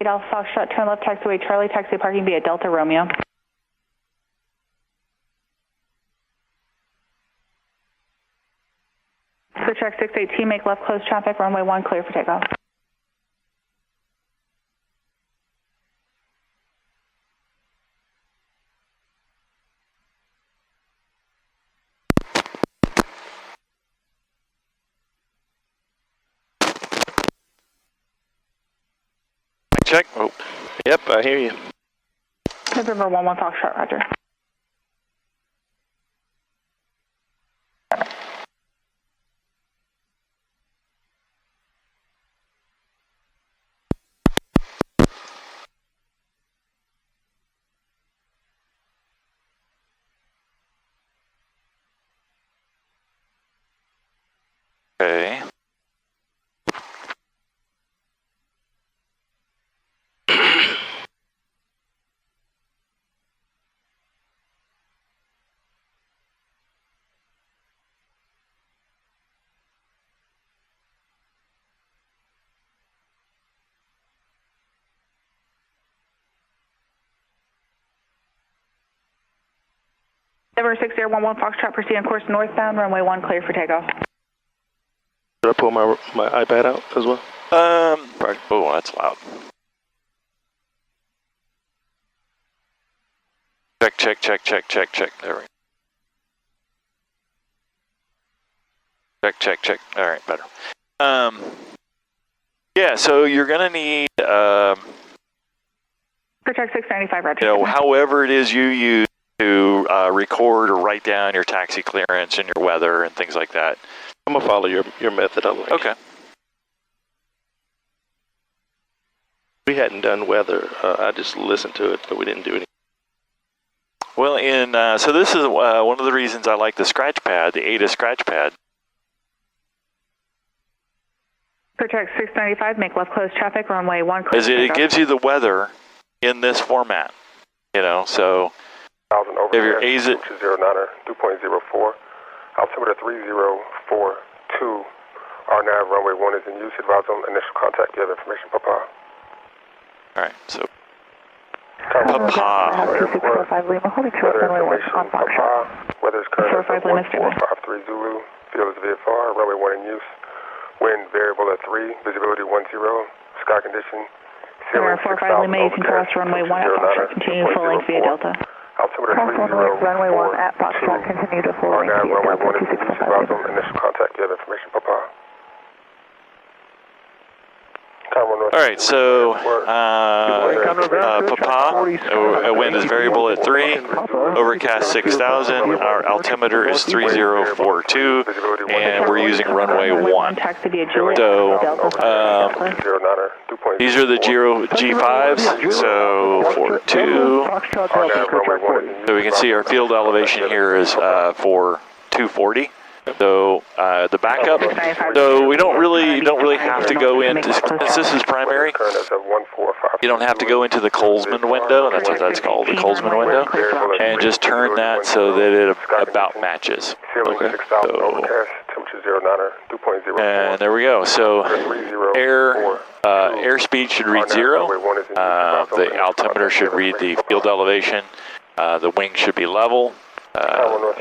Alpha Foxtrot, turn left taxiway Charlie, taxi parking via Delta Romeo. So track 618, make left close traffic, runway 1 clear for takeoff. Check. Oh, yep, I hear you. November 11 Foxtrot, roger. Okay. November 6011 Foxtrot, proceed on course northbound, runway 1 clear for takeoff. Should I pull my iPad out as well? Oh, that's loud. Check. There we go. Check. All right, better. Yeah, so you're gonna need, For track 695, roger. you know, however it is you use to record or write down your taxi clearance and your weather and things like that. I'm gonna follow your methodology. Okay. We hadn't done weather. I just listened to it, but we didn't do anything. Well, so this is one of the reasons I like the scratch pad, the ADA scratch pad. For track 695, make left close traffic, runway 1 clear. Is it gives you the weather in this format, you know, so if your AZA... 09er, 2.04, altimeter 3042, RNAV runway 1 is in use, advise on initial contact, you have information, Papa. Alright, so... Papa. 2645 Lima, holding short runway 1 on Foxtrot. Weather is current 45 Lima, 1453 Zulu, field is VFR, runway 1 in use, wind variable at 3, visibility 10, sky condition, ceiling 45 Lima, you can cross runway 1 at Foxtrot, continue full length via Delta. Altimeter Cross runway 1 at Foxtrot, continue to full length via runway Delta 1 is in use, 2645 advise Lima. on initial contact, you have information, Papa. Alright, so Papa, wind is variable at 3, overcast 6,000, our altimeter is 3042, and we're using runway 1. So, these are the G5s, so 42, so we can see our field elevation here is for 240. So the backup, so we don't really have to go into, since this is primary, you don't have to go into the Colesman window, that's what that's called, the Colesman window, and just turn that so that it about matches. Okay. So, and there we go. So airspeed should read 0, the altimeter should read the field elevation, the wing should be level.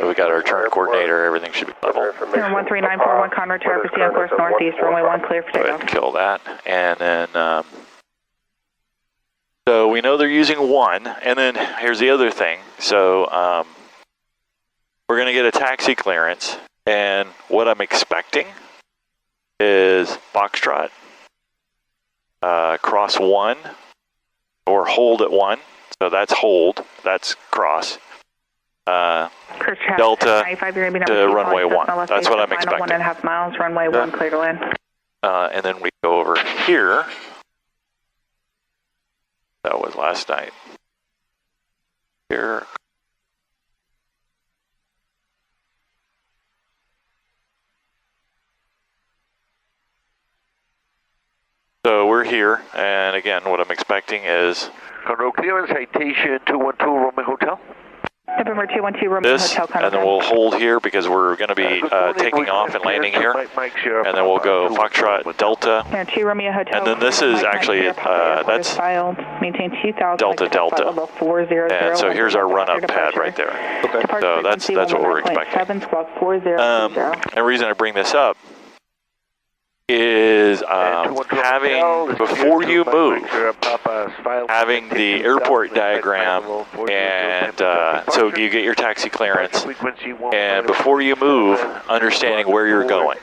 We got our turn coordinator, everything should be level. 13941 Conroe Tower, proceed on course northeast, runway 1 clear for Go ahead takeoff. and kill that. And then, so we know they're using 1, and then here's the other thing. So we're going to get a taxi clearance, and what I'm expecting is Foxtrot, cross 1, or hold at 1. So that's hold, that's cross. Delta to runway 1. That's what I'm expecting. 1.5 miles, runway 1 clear to land. And then we go over here. That was last night. Here. So we're here, and again, what I'm expecting is... Conroe clearance, citation 212 Romeo Hotel. November 212 Romeo this, Hotel and then we'll hold here because we're going to be taking off and landing here. And then we'll go Foxtrot Delta. 2 Romeo Hotel. And then this is actually, that's maintain 2000. Delta Delta. Level 400. And so here's our run-up pad right there. Okay. So that's what we're expecting. And the reason I bring this up is having, before you move, having the airport diagram, and so you get your taxi clearance, and before you move, understanding where you're going.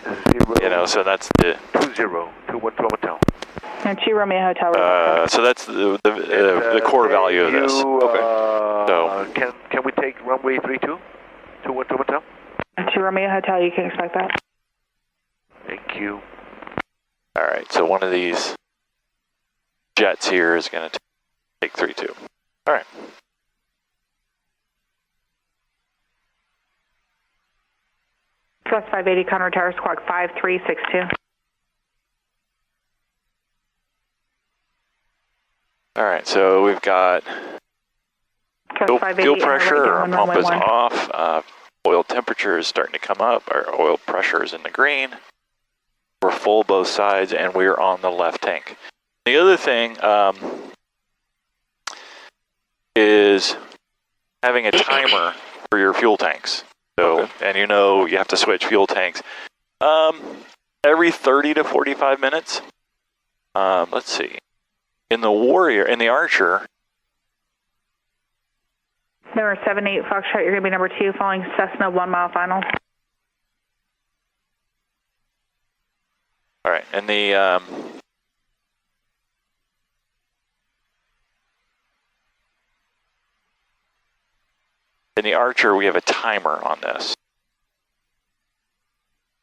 You know, so that's the 2 Romeo Hotel. so that's the core value of this. Okay. So can we take runway 32? 212 Hotel? 2 Romeo Hotel, you can expect that. Thank you. all right, so one of these jets here is going to take 3-2. All right. Plus 580 Conroe Tower, squawk 5362. All right, so we've got fuel pressure, our pump is off, oil temperature is starting to come up, our oil pressure is in the green. We're full both sides, and we're on the left tank. The other thing is having a timer for your fuel tanks. So, and you know you have to switch fuel tanks every 30 to 45 minutes. Let's see. In the Archer. Number 78 Foxtrot, you're going to be number 2, following Cessna 1 mile final. All right, and the in the Archer, we have a timer on this.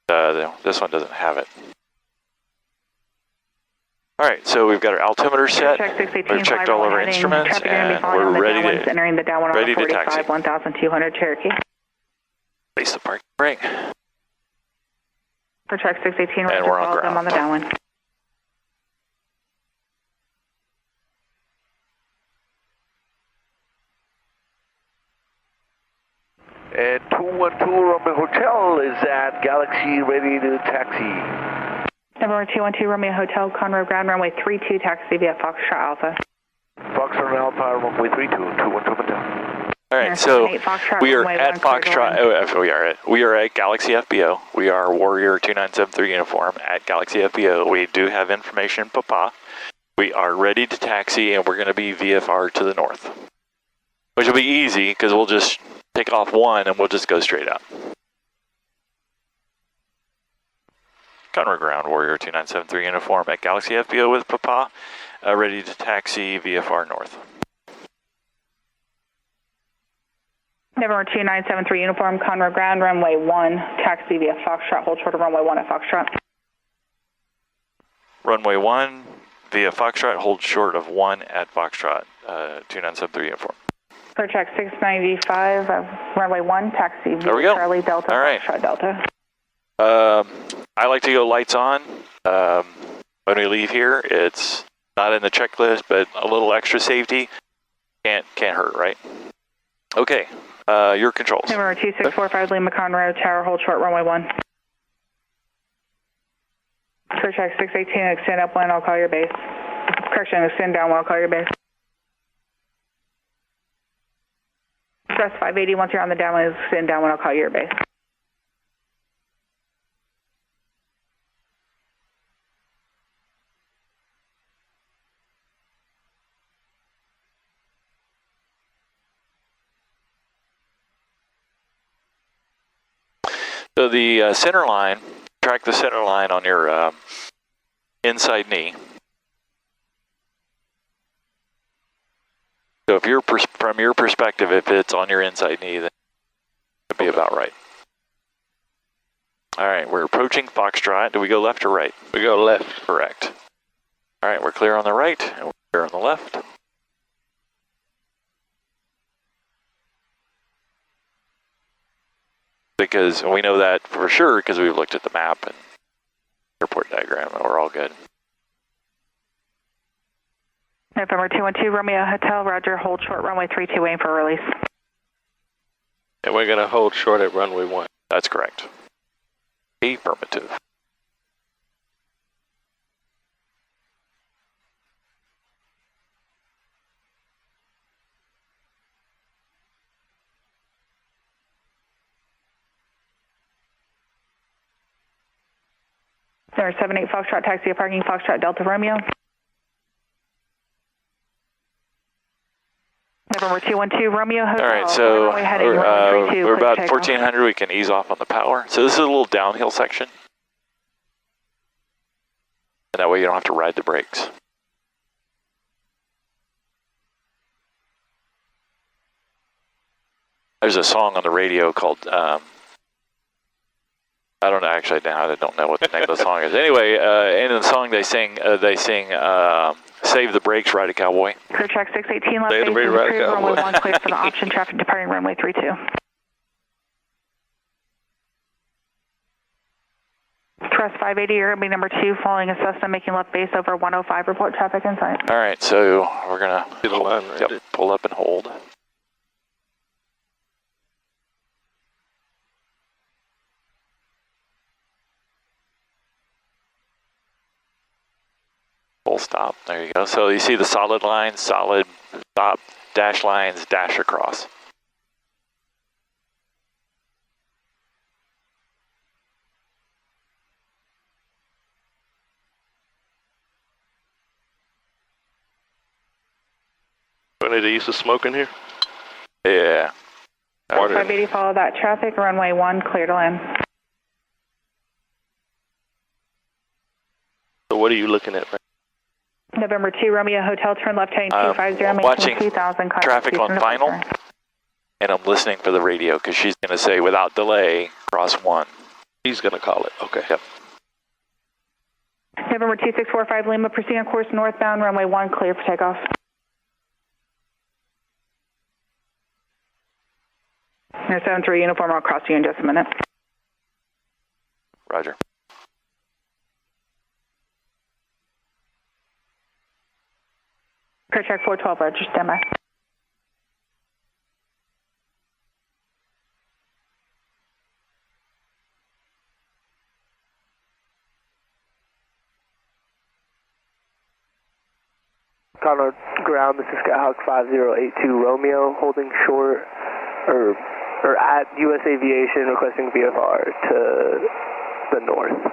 This one doesn't have it. All right, so we've got our altimeter set. We've checked all of our instruments, and we're ready to taxi. 1200 Cherokee. Face the parking brake. For track 618, and we're on ground. On the downwind. And 212 Romeo Hotel is at Galaxy, ready to taxi. Number 212 Romeo Hotel, Conroe Ground, runway 32, taxi via Foxtrot Alpha. Foxtrot Alpha, runway 32, 212 Hotel. All right, so we are at Foxtrot. We are at Galaxy FBO. We are Warrior 2973 uniform at Galaxy FBO. We do have information, Papa. We are ready to taxi, and we're going to be VFR to the north, which will be easy because we'll just take off one and we'll just go straight up. Conroe Ground, Warrior 2973 uniform at Galaxy FBO with Papa, ready to taxi VFR north. Number 2973 uniform, Conroe Ground, runway 1, taxi via Foxtrot, hold short of runway 1 at Foxtrot. Runway 1 via Foxtrot, hold short of 1 at Foxtrot, 2973 uniform. For track 695, runway 1, taxi via Charlie Delta, all right. Foxtrot Delta. I like to go lights on when we leave here. It's not in the checklist, but a little extra safety can't hurt, right? Okay, your controls. Number 2645 Lima Conroe Tower, hold short runway 1. For track 618, extend upwind, I'll call your base. Correction, extend downwind, I'll call your base. Press 580, once you're on the downwind, extend downwind, I'll call your base. So the center line, track the center line on your inside knee. So if you're from your perspective, if it's on your inside knee, then it'd be about right. All right, we're approaching Foxtrot. Do we go left or right? We go left. Correct. All right, we're clear on the right and we're clear on the left. Because we know that for sure because we've looked at the map and airport diagram and we're all good. November 212 Romeo Hotel, roger, hold short runway 32, waiting for release. And we're going to hold short at runway 1. That's correct. Affirmative. Center 78 Foxtrot, taxi to parking, Foxtrot Delta Romeo. November 212 Romeo Hotel. All right, so we're about takeoff. 1400. We can ease off on the power. So this is a little downhill section. And that way you don't have to ride the brakes. There's a song on the radio called, I don't know, actually, I don't know what the name of the song is. Anyway, in the song they sing, Save the Brakes, Ride a Cowboy. Clear track 618 left Save the base, brakes, ride a cowboy. runway 1 clear for the option, traffic departing runway 32. Crest 580, you're going to be number 2, following a Cessna, making left base over 105, report traffic inside. All right, so we're going See the line right there. to pull up and hold. Full stop. There you go. So you see the solid lines, solid stop, dash lines, dash across. We need to use the smoke in here. Yeah. Order. 580, follow that traffic, runway 1 clear to land. So what are you looking at? November 2 Romeo Hotel, turn left heading 250, watching making 2000. traffic on final, and I'm listening for the radio because she's going to say without delay, cross 1. He's going to call it. Okay. Yep. November 2645 Lima, proceed on course northbound, runway 1 clear for takeoff. Air 73 uniform, I'll cross you in just a minute. Roger. Clear track 412, Roger, stand by. Conrad ground, this is Skyhawk 5082 Romeo, holding short, or at U.S. Aviation, requesting VFR to the north.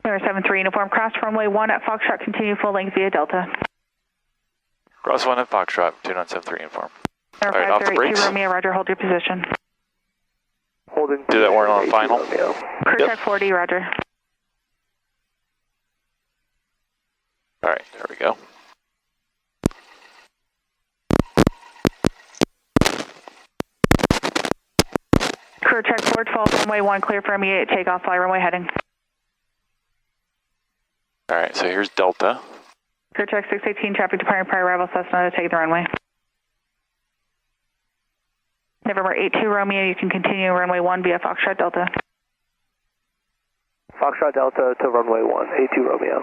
Air 73 uniform, cross runway 1 at Foxtrot, continue full length via Delta. Cross 1 at Foxtrot, 2973 inform. Air All right, off the 5082 brakes. Romeo, Roger, hold your position. Holding. Do that one on 5082 final. Romeo. Clear Yep. track 40, Roger. All right, there we go. Clear track 412, runway 1 clear for immediate takeoff, fly runway heading. All right, so here's Delta. Clear track 618, traffic departing prior arrival Cessna to take the runway. November 82 Romeo, you can continue runway 1 via Foxtrot Delta. Foxtrot Delta to runway 1, 82 Romeo.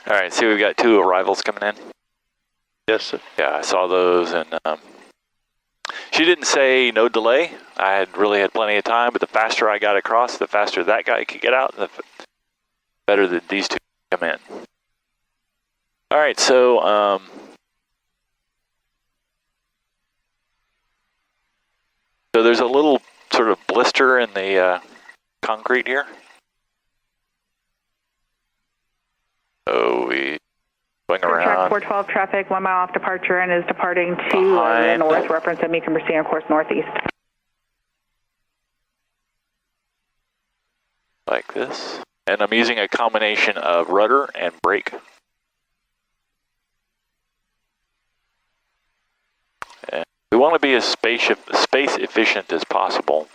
All right, see we've got 2 arrivals coming in. Yes, sir. Yeah, I saw those, and she didn't say no delay. I had plenty of time, but the faster I got across, the faster that guy could get out, the better that these 2 come in. All right, so so there's a little sort of blister in the concrete here. So we swing Clear track around. 412, traffic 1 mile off departure and is departing to the Behind. north, reference and we can proceed on course northeast. Like this. And I'm using a combination of rudder and brake. And we want to be as space efficient as possible.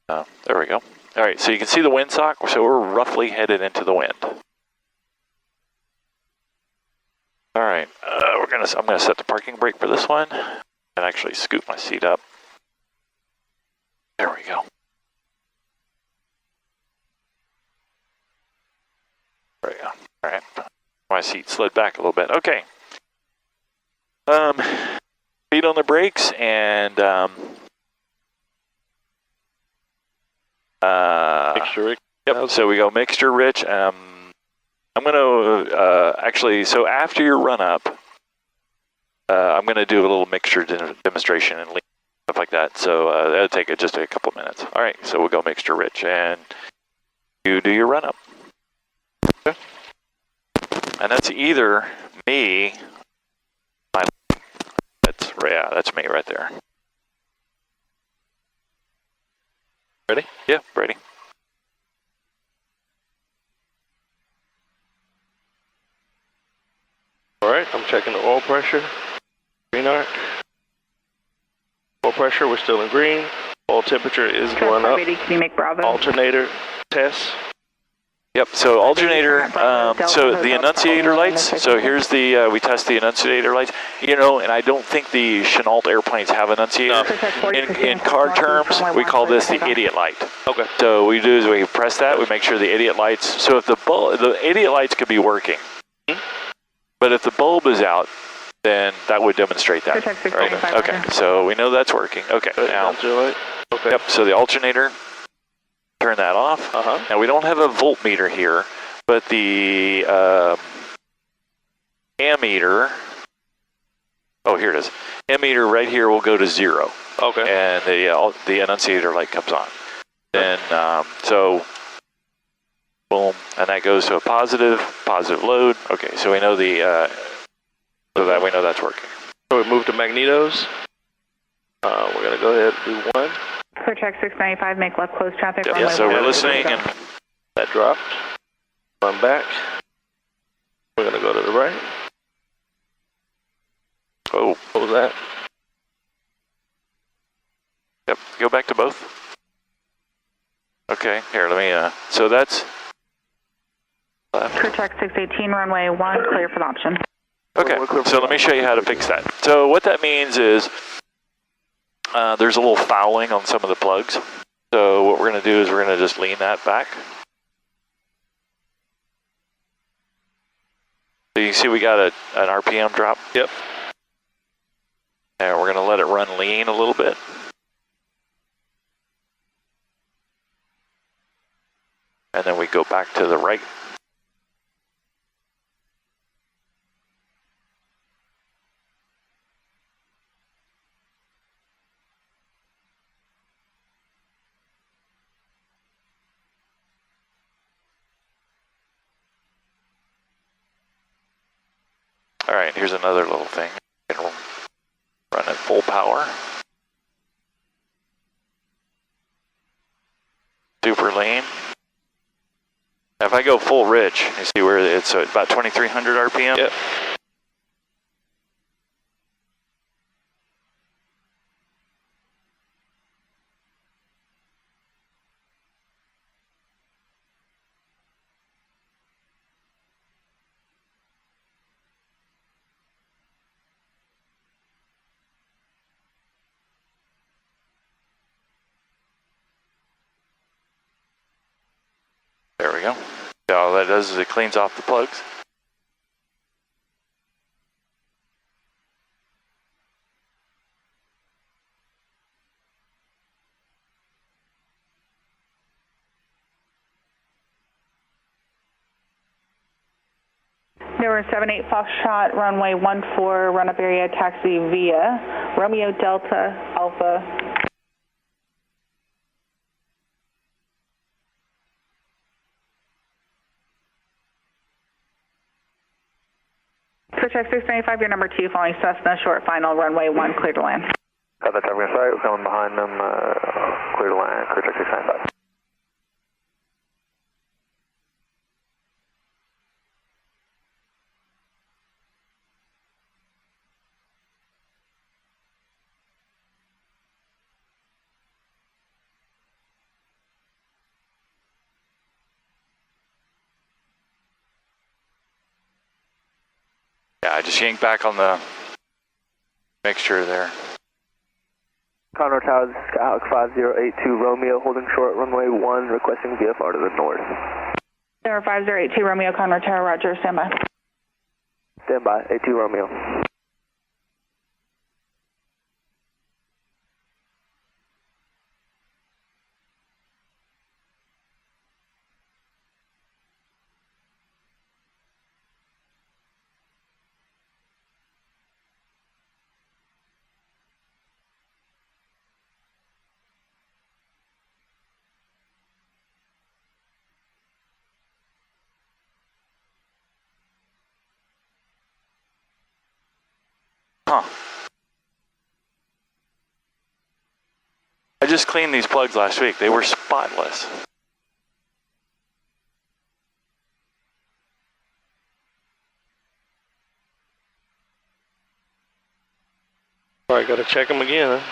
There we go. All right, so you can see the windsock, so we're roughly headed into the wind. All right, I'm gonna set the parking brake for this one, and actually scoot my seat up. There we go. There we go. All right. My seat slid back a little bit. Okay. Feet on the brakes and Mixture rig. Yep. So we go mixture rich. I'm gonna actually. So after your run up, I'm gonna do a little mixture demonstration and stuff like that. So that'll take just a couple minutes. All right. So we'll go mixture rich, and you do your run up. Okay. And that's either me. That's me right there. Ready? Yeah, ready. All right, I'm checking the oil pressure. Green arc. Oil pressure, we're still in green. Oil temperature is going up. Can you make Bravo? Alternator test. Yep, so alternator, so the annunciator lights, so here's the, we test the annunciator lights, you know, and I don't think the Chenault airplanes have annunciator. In car terms, we call this the idiot light. Okay. So what we do is we press that, we make sure the idiot lights, so if the idiot lights could be working, but if the bulb is out, then that would demonstrate that. Right? Okay, so we know that's working. Okay, now, Okay. yep, so the alternator, turn that off. Now we don't have a voltmeter here, but the ammeter, oh here it is, ammeter right here will go to 0. Okay. And the annunciator light comes on. Then, so, boom, and that goes to a positive load. Okay, so we know so that we know that's working. So we move to magnetos. We're gonna go ahead and do 1. Clear check 695, make left close traffic. Yeah, so we're listening and that dropped. Run back. We're gonna go to the right. oh, What was that? yep, go back to both. Okay, here, let me, so that's left. Clear check 618, runway 1, clear for the option. Okay, so let me show you how to fix that. So what that means is there's a little fouling on some of the plugs. So what we're going to do is we're going to just lean that back. So you see we got an RPM drop? Yep. And we're going to let it run lean a little bit. And then we go back to the right. All right, here's another little thing. You can run at full power. Super lean. Now if I go full rich, you see where it's about 2,300 RPM? Yep. There we go. So all that does is it cleans off the plugs. There were 78 Foxtrot, runway 14, run-up area, taxi via Romeo Delta Alpha. Clear check 695, your number 2, following Cessna, short final, runway 1, clear to land. Got that time, sorry, we're coming behind them, clear to land, clear check 695. Yeah, I just yanked back on the mixture there. Conroe Towers, Skyhawk 5082 Romeo, holding short, runway 1, requesting VFR to the north. Tower 5082 Romeo Conroe Tower, roger, standby. Standby, 82 Romeo. Huh. I just cleaned these plugs last week. They were spotless. All right, gotta check them again, huh?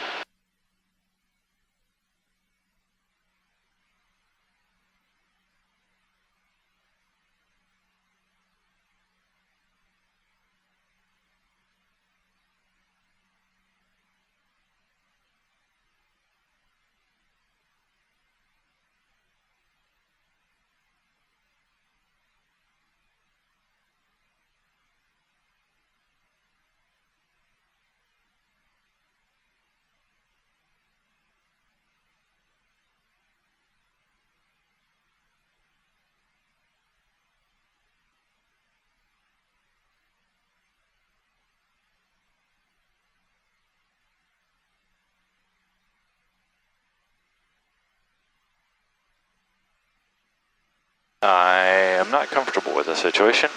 I am not comfortable with this situation.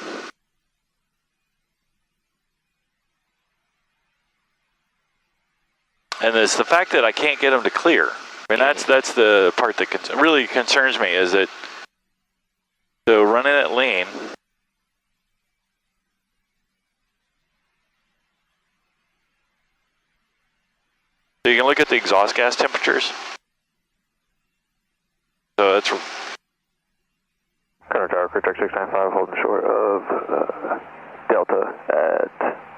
And it's the fact that I can't get them to clear. I mean, that's the part that really concerns me, is that, so running it lean, so you can look at the exhaust gas temperatures. So that's Conroe Tower, clear track 695, holding short of Delta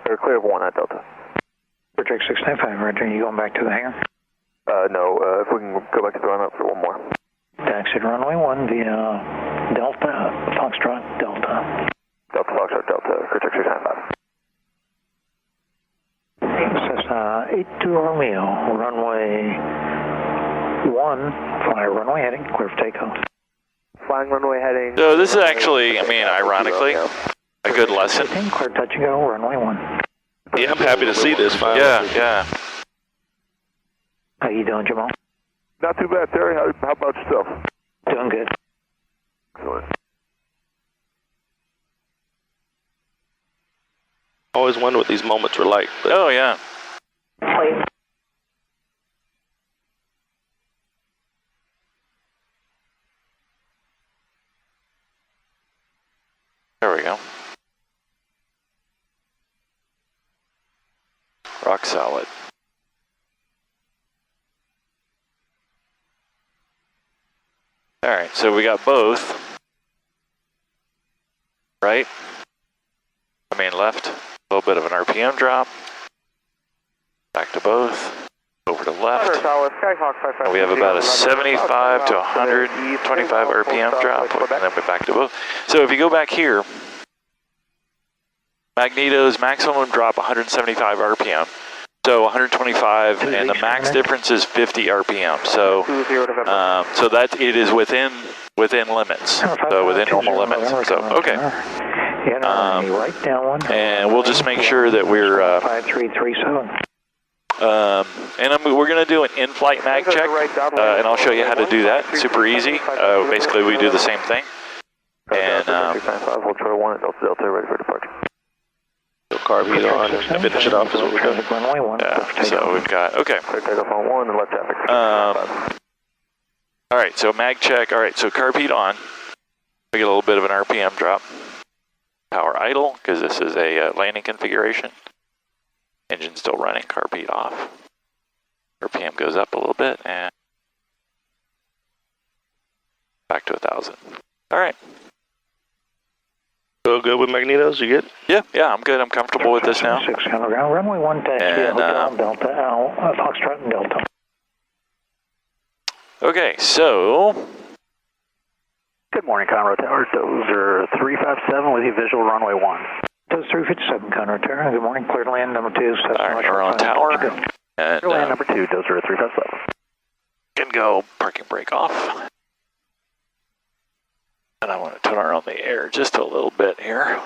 or clear of 1 at Delta. Clear track 695, roger. You going back to the hangar? No, if we can go back to the run-up for one more. Taxi to runway 1 via Delta, Foxtrot, Delta. Delta, Foxtrot, Delta, clear track 695. This is 82 Romeo, runway 1, fly runway heading, clear for takeoff. Flying runway heading. so this is actually, I mean, ironically, a good lesson. Clear touch and go, runway 1. Yeah, I'm happy to see this finally. Yeah. How you doing, Jamal? Not too bad, Terry. How about yourself? Doing good. Excellent. I always wonder what these moments were like. But Oh, yeah. Please. There we go. Rock solid. All right, so we got both, right? I mean left, a little bit of an RPM drop. Back to both, over to left. And we have about a 75 to 125 RPM drop, and then we're back to both. So if you go back here, Magneto's maximum drop 175 RPM. So 125, and the max difference is 50 RPM. So, so that it is within limits. So within normal limits. So okay. And we'll just make sure that we're. 5337. And we're going to do an in-flight mag check, and I'll show you how to do that. Super easy. Basically, we do the same thing. And ready for departure. so carb heat on and finish it off is what we're doing. yeah, so we've got okay. Takeoff on 1 and left traffic. All right, so mag check. All right, so carb heat on. We get a little bit of an RPM drop. Power idle, because this is a landing configuration. Engine still running, carb heat off. RPM goes up a little bit, and back to 1,000. All right. So good with Magnetos, you good? Yeah, I'm good. I'm comfortable with this now. 6 ground, runway 1 taxi, And, Hotel Delta, Foxtrot and Delta. Okay, so Good morning, Conroe Tower. Dozer 357 with you, visual runway 1. Dozer 357, Conroe Tower. Good morning, clear to land number 2. All right, we're on tower. And, clear to land number 2, Dozer 357. Can go parking brake off. And I want to turn on the air just a little bit here.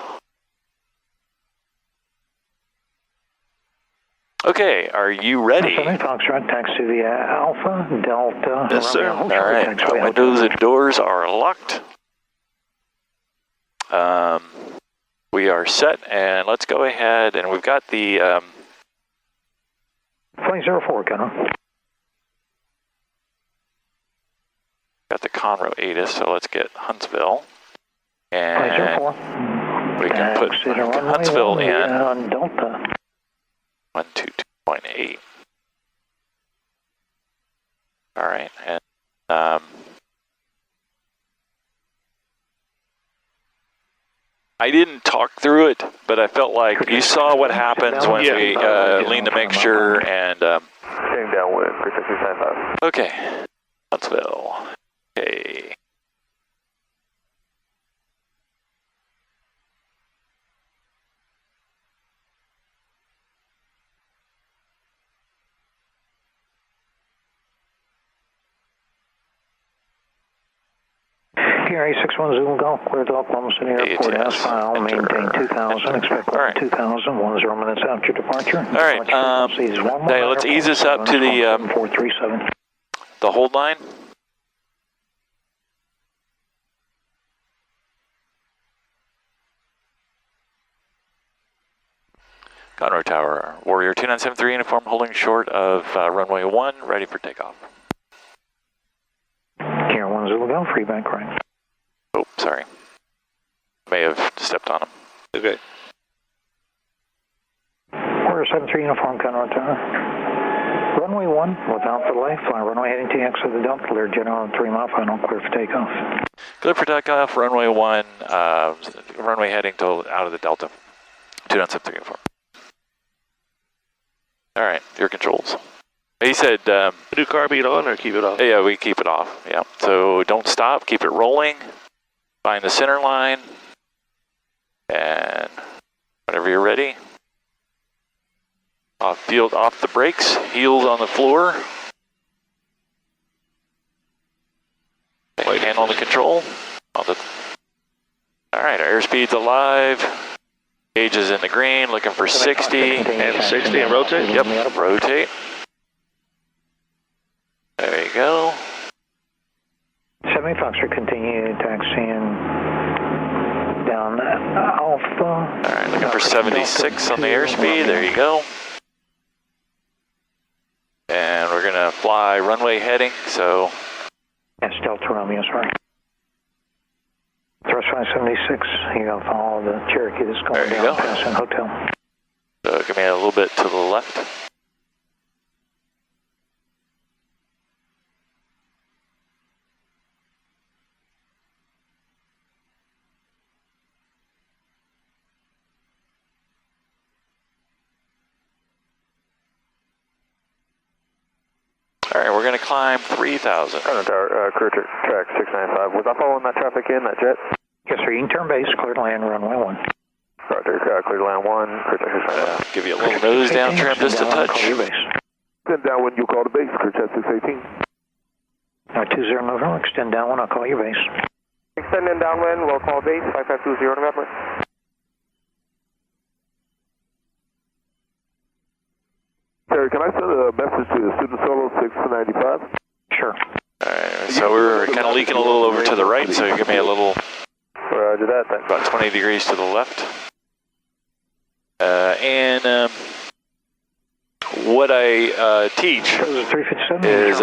Okay, are you ready? Foxtrot, taxi via Alpha, Delta. Yes, sir. All right, our windows and doors are locked. We are set, and let's go ahead, and we've got the... Flight 04, Conroe. Got the Conroe ATIS, so let's get Huntsville. And Flight 04. we can put Huntsville in. On Delta. 122.8. All right, and I didn't talk through it, but I felt like you saw what happens when we lean the mixture and. Staying downwind, Preflight 695. Okay, Huntsville. Okay. Here, 861 Golf, clear to Oklahoma City Airport, as file, maintain 2000, expect 2000, 10 minutes after departure. All right, okay, let's ease this up to the 437. The hold line. Conroe Tower, Warrior 2973 uniform holding short of runway 1, ready for takeoff. Here, 10 Golf, free bank right. Oh, sorry. May have stepped on him. Okay. Warrior 73 uniform, Conroe Tower. Runway 1, without delay, fly runway heading to exit the Delta, clear general 3 mile final, clear for takeoff. Clear for takeoff, runway 1, runway heading to out of the Delta. 2973 uniform. All right, your controls. He said... do carb on or keep it off? Yeah, we keep it off, yeah. So don't stop, keep it rolling. Find the center line. And whenever you're ready. Off the brakes, heels on the floor. Okay, hand on the control. All right, our airspeed's alive. Gauge is in the green, looking for 60. And 60 and rotate? Yep, rotate. There you go. 70 Foxtrot, continue taxiing down Alpha. All right, looking for 76 on the airspeed. There you go. And we're gonna fly runway heading, so. That's Delta Romeo, sorry. Thrust 576, you gotta follow the Cherokee that's going down past an hotel. So give me a little bit to the left. All right, we're going to climb 3,000. Conroe Tower, career track 695. Was I following that traffic in, that jet? Yes, sir, you can turn base, clear to land, runway 1. Roger, clear to land 1, career track 695. Give you a little nose down trim, just a touch. Extend downwind, you'll call the base, career track 618. 20 November, extend downwind, I'll call your base. Extending downwind, we'll call base, 5520 November. Terry, can I send a message to the student solo 695? Sure. Alright, so we're kind of leaking a little over to the right, so give me a little, Roger that, thanks. about 20 degrees to the left. What I teach is,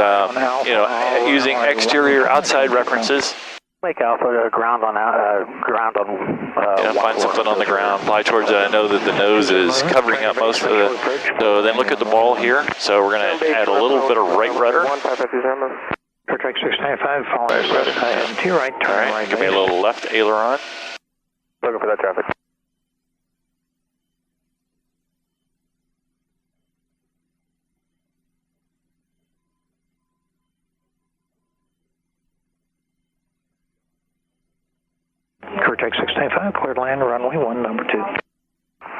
using exterior outside references. Lake Alpha, ground on Find something on the ground, fly towards it. I know that the nose is covering up most of the, so then look at the ball here. So we're going to add a little bit of right rudder. Air track 695, following left, to your right, turn right. Give me a little left aileron. Looking for that traffic. Cortex 695, cleared land, runway 1, number 2.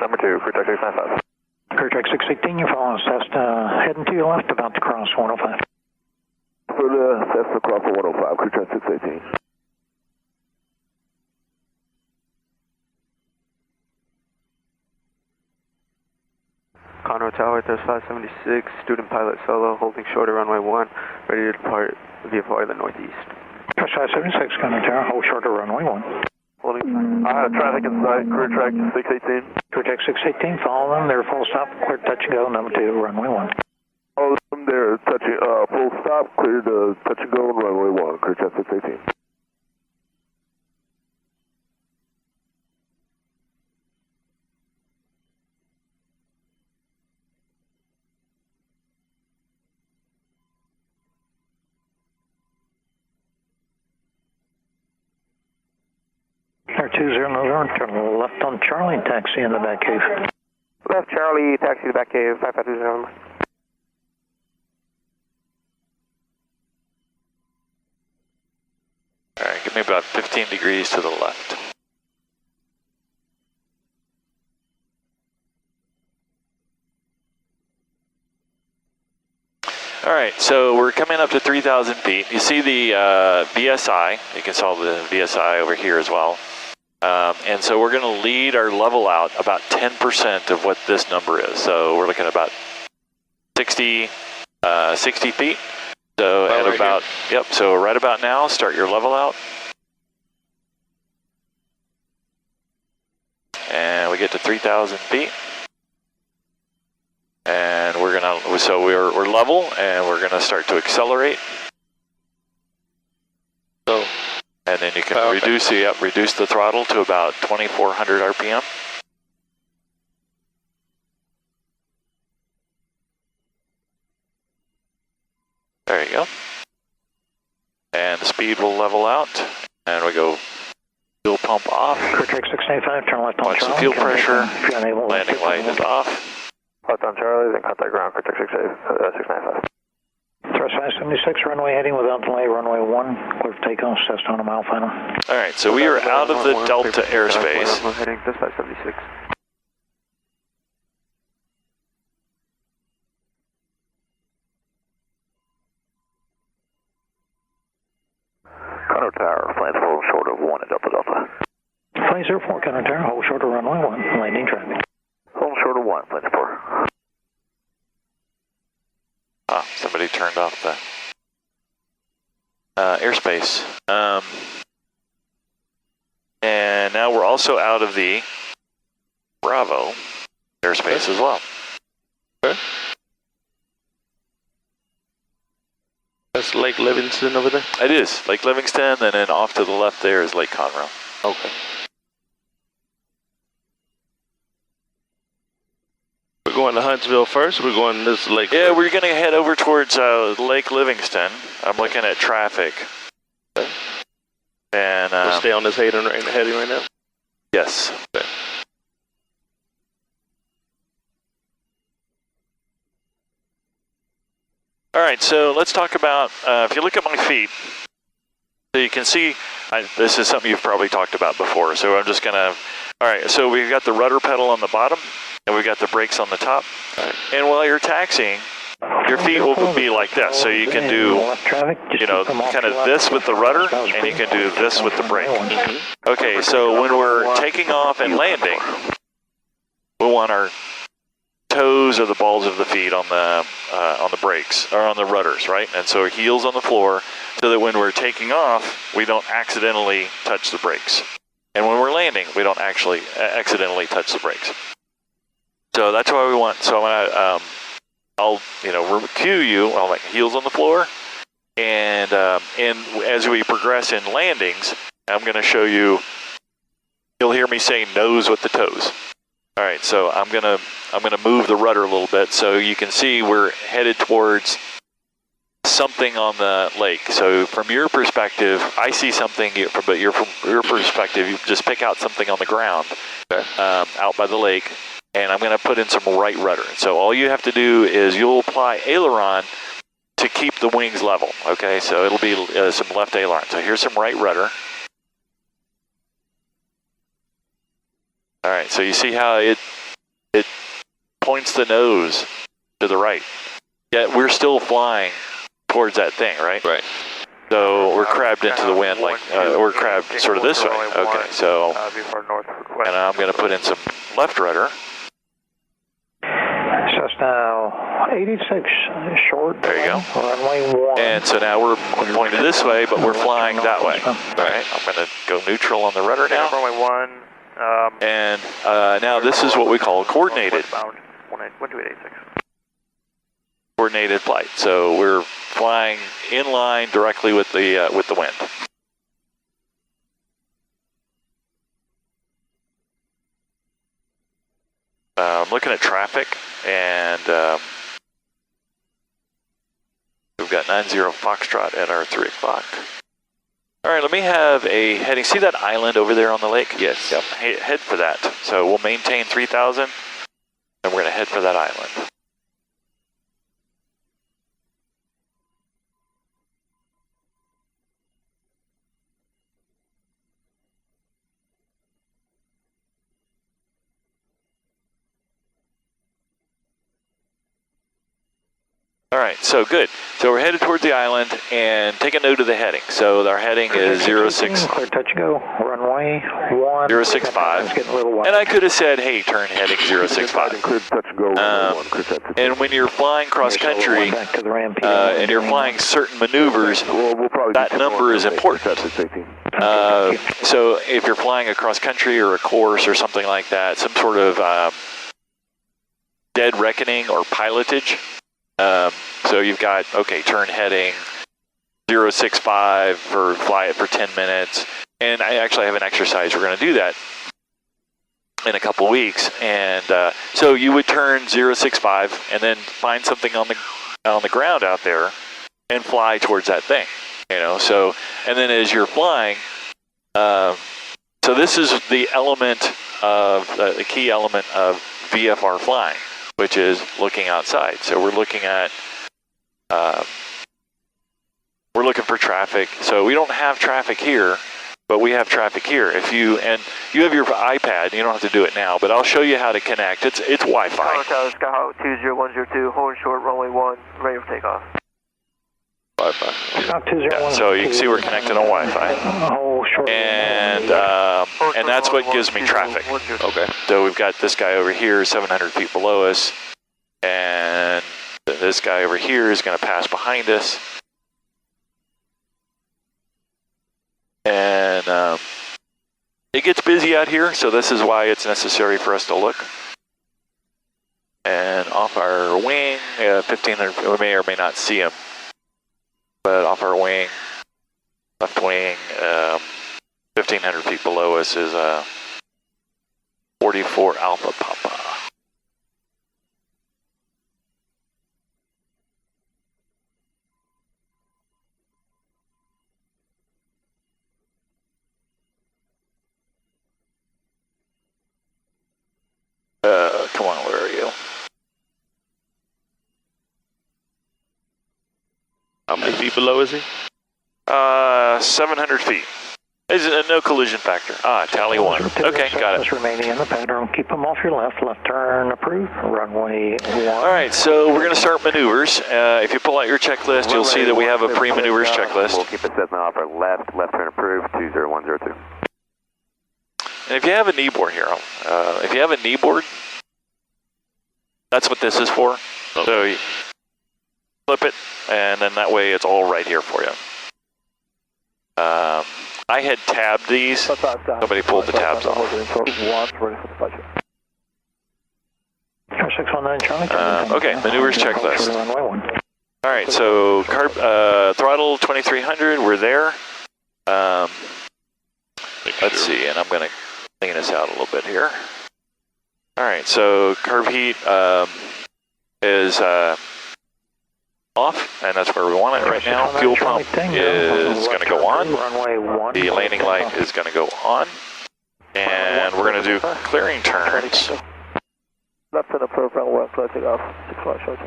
Number 2, Cortex 695. Cortex 618, you're following Cessna, heading to your left, about to cross 105. For the Cessna cross for 105, Cortex 618. Conroe Tower, there's 576, student pilot solo, holding short of runway 1, ready to depart VFR the northeast. Trust 576, Conroe Tower, hold short of runway 1. Holding traffic inside, crew track 618. Cortex 618, follow them, they're full stop, clear touch and go, number 2, runway 1. All of them there, touching, full stop, clear to touch and go on runway 1, Cortex 618. Air 20, turn left on Charlie, taxi in the back cave. left Charlie, taxi to back cave, 5520. All right, give me about 15 degrees to the left. All right, so we're coming up to 3,000 feet. You see the VSI. You can solve the VSI over here as well. And so we're going to lead our level out about 10% of what this number is. So we're looking at about 60 feet. So at right about, yep, so right about now, start your level out. And we get to 3,000 feet. And we're gonna, so we're level, and we're gonna start to accelerate. So, and then you can reduce the throttle to about 2,400 RPM. There you go. And the speed will level out, and we go fuel pump off. Cortex 685, turn left on Watch the Charlie. fuel pressure. Landing Light is off. Left on Charlie, then contact ground, Cortex 695. Thrust 576, runway heading without delay, runway 1, clear for takeoff, Cessna on a mile final. All right, so we are out of the Delta airspace. Heading to 576. Conroe Tower, flight full short of 1 at Delta Delta. Flight 04, Conroe Tower, hold short of runway 1, landing traffic. Hold short of 1, flight 4. Ah, somebody turned off the airspace. And now we're also out of the Bravo airspace as well. Okay. That's Lake Livingston over there? It is, Lake Livingston, and then off to the left there is Lake Conroe. Okay. We're going to Huntsville first, we're going this lake. Yeah, we're going to head over towards Lake Livingston. I'm looking at traffic. Okay. And we'll stay on this heading right now? Yes. Okay. All right, so let's talk about, if you look at my feet, so you can see, this is something you've probably talked about before, so I'm just going to, all right, so we've got the rudder pedal on the bottom, and we've got the brakes on the top. Right. And while you're taxiing, your feet will be like this, so you can do, you know, kind of this with the rudder, and you can do this with the brake. Okay, so when we're taking off and landing, we want our toes or the balls of the feet on the brakes, or on the rudders, right? And so our heels on the floor, so that when we're taking off, we don't accidentally touch the brakes. And when we're landing, we don't actually accidentally touch the brakes. So that's why we want, so I'm gonna, I'll, you know, cue you, I'll like heels on the floor, and as we progress in landings, I'm gonna show you, you'll hear me say nose with the toes. All right, so I'm gonna move the rudder a little bit so you can see we're headed towards something on the lake. So from your perspective, I see something, but from your perspective, you just pick out something on the ground, out by the lake, and I'm gonna put in some right rudder. So all you have to do is you'll apply aileron to keep the wings level, okay? So it'll be some left aileron. So here's some right rudder. All right, so you see how it points the nose to the right. Yet we're still flying towards that thing, right? Right. So we're crabbed into the wind, like we're crabbed sort of this way. Okay, so and I'm going to put in some left rudder. Cessna 86 short. There you go. Runway 1. And so now we're pointed this way, but we're flying that way. All right, I'm going to go neutral on the rudder now. Runway 1. And now this is what we call coordinated. 12886. Coordinated flight. So we're flying in line directly with the wind. I'm looking at traffic, and we've got 90 Foxtrot at our 3 o'clock. All right, let me have a heading. See that island over there on the lake? Yes. Yep. Head for that. So we'll maintain 3,000, and we're going to head for that island. All right, so good. So we're headed towards the island, and take a note of the heading. So our heading is 06. Clear touch go. Runway 1. 065. Getting a little wide. And I could have said, hey, turn heading 065. Clear touch go. And when you're flying cross country, Back to the ramp. and you're flying certain maneuvers, that number is important. So if you're flying a cross country or a course or something like that, some sort of dead reckoning or pilotage. So you've got, okay, turn heading 065 for fly it for 10 minutes. And I actually have an exercise. We're going to do that in a couple weeks. And so you would turn 065 and then find something on the ground out there and fly towards that thing. You know, so, and then as you're flying, so this is the element of, the key element of VFR flying, which is looking outside. So we're looking at, we're looking for traffic. So we don't have traffic here, but we have traffic here. If you, and you have your iPad, you don't have to do it now, but I'll show you how to connect. It's Wi-Fi. Skyhawk 20102, hold short, runway 1, ready for takeoff. Wi-Fi. Yeah, so you can see we're connected on Wi-Fi. And that's what gives me traffic. Okay. So we've got this guy over here, 700 feet below us, and this guy over here is going to pass behind us. And it gets busy out here, so this is why it's necessary for us to look. And off our wing, 1,500, we may or may not see him, but off our wing, left wing, 1,500 feet below us is 44 Alpha Papa. Come on, where are you? How many feet below is he? 700 feet. Is it no collision factor? Ah, tally 1. Okay, got it. Remaining in the pattern. Keep them off your left. Left turn approved. Runway 1. All right, so we're going to start maneuvers. If you pull out your checklist, you'll see that we have a pre-maneuvers checklist. We'll keep it set off our left turn approved, 20102. And if you have a kneeboard here, if you have a kneeboard, that's what this is for. Okay. So you flip it, and then that way it's all right here for you. I had tabbed these. Somebody pulled the tabs off. 619 Charlie. Okay, maneuvers checklist. All right, so throttle 2300, we're there. Let's see, and I'm going to clean this out a little bit here. All right, so carb heat is off, and that's where we want it right now. Fuel pump is going to go on. The landing light is going to go on. And we're going to do clearing turns. Left turn approved, runway 1, clear takeoff, 6 flight short.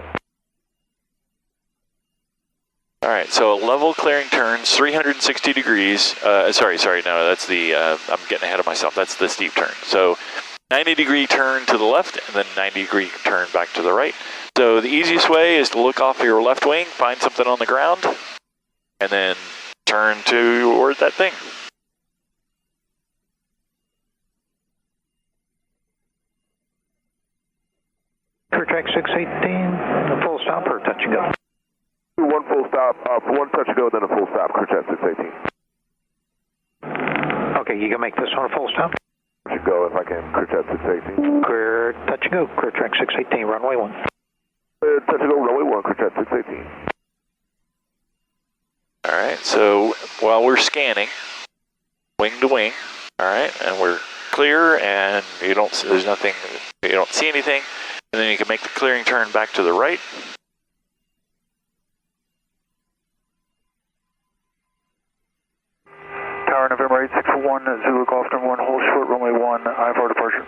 All right, so level clearing turns, 360 degrees. Sorry, no, that's the, I'm getting ahead of myself. That's the steep turn. So 90-degree turn to the left, and then 90-degree turn back to the right. So the easiest way is to look off your left wing, find something on the ground, and then turn toward that thing. Clear track 618, full stop or touch and go? One full stop, one touch and go, then a full stop, crew check 618. Okay, you can make this one a full stop? Should go if I can, crew check 618. Clear touch and go, clear track 618, runway 1. Clear touch and go, runway 1, crew check 618. All right, so while we're scanning, wing to wing, all right, and we're clear, and there's nothing, you don't see anything, and then you can make the clearing turn back to the right. Tower November 861, Zulu Golf number 1, hold short, runway 1, IFR departure.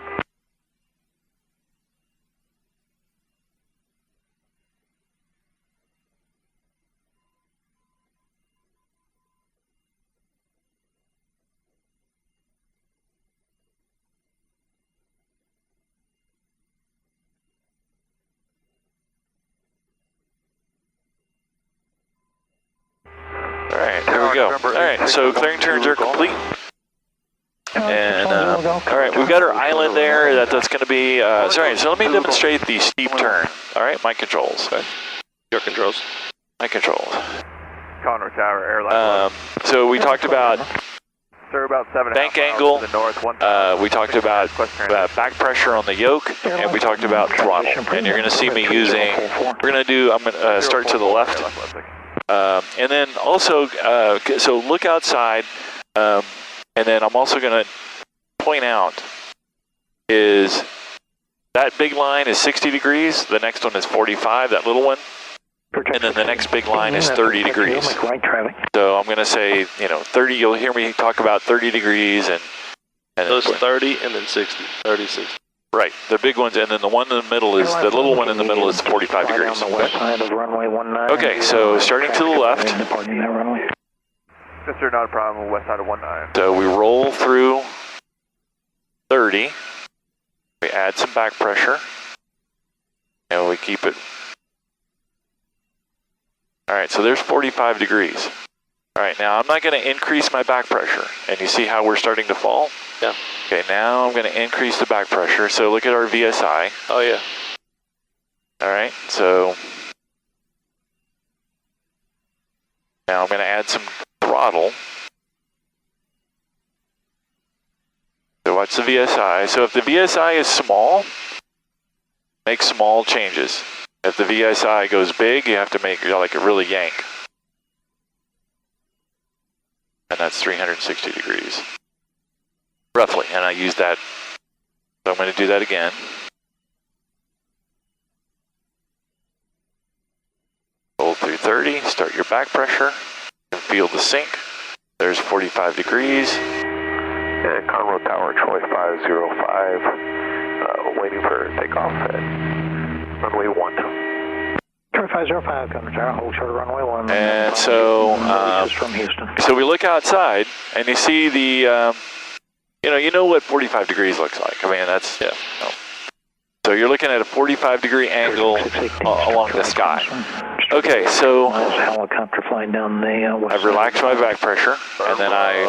Alright, here we go. Alright, so clearing turns are complete. And, alright, we've got our island there. That's going to be, sorry, so let me demonstrate the steep turn. Alright, my controls. Your controls. My controls. Conroe Tower, airline. So we talked about Sir, about 7.5 bank miles angle, to the north, we talked about back pressure on the yoke, and we talked about throttle. And you're going to see me using, I'm going to start to the left. And then also, so look outside, and then I'm also going to point out is that big line is 60 degrees, the next one is 45, that little one, and then the next big line is 30 degrees. So I'm going to say, 30, you'll hear me talk about 30 degrees and those 30 and then 60, 30, 60. Right, the big ones, and then the one in the middle is, the little one in the middle is 45 degrees. Okay, so starting to the left. Yes, sir, not a problem, west side of 19. So we roll through 30, we add some back pressure, and we keep it. All right, so there's 45 degrees. All right, now I'm not going to increase my back pressure, and you see how we're starting to fall? Yeah. Okay, now I'm going to increase the back pressure, so look at our VSI. Oh, yeah. All right, so now I'm going to add some throttle. So watch the VSI. So if the VSI is small, make small changes. If the VSI goes big, you have to make like a really yank. And that's 360 degrees. Roughly, and I use that. So I'm going to do that again. Roll through 30, start your back pressure, and feel the sink. There's 45 degrees. And Conroe Tower, Troy 505, waiting for takeoff at runway 1. Troy 505, Conroe Tower, hold short of runway 1. And so, from Houston. So we look outside, and you see the, you know what 45 degrees looks like. I mean, that's, yeah. So you're looking at a 45-degree angle along the sky. Okay, so helicopter flying down the I've relaxed my back pressure, and then I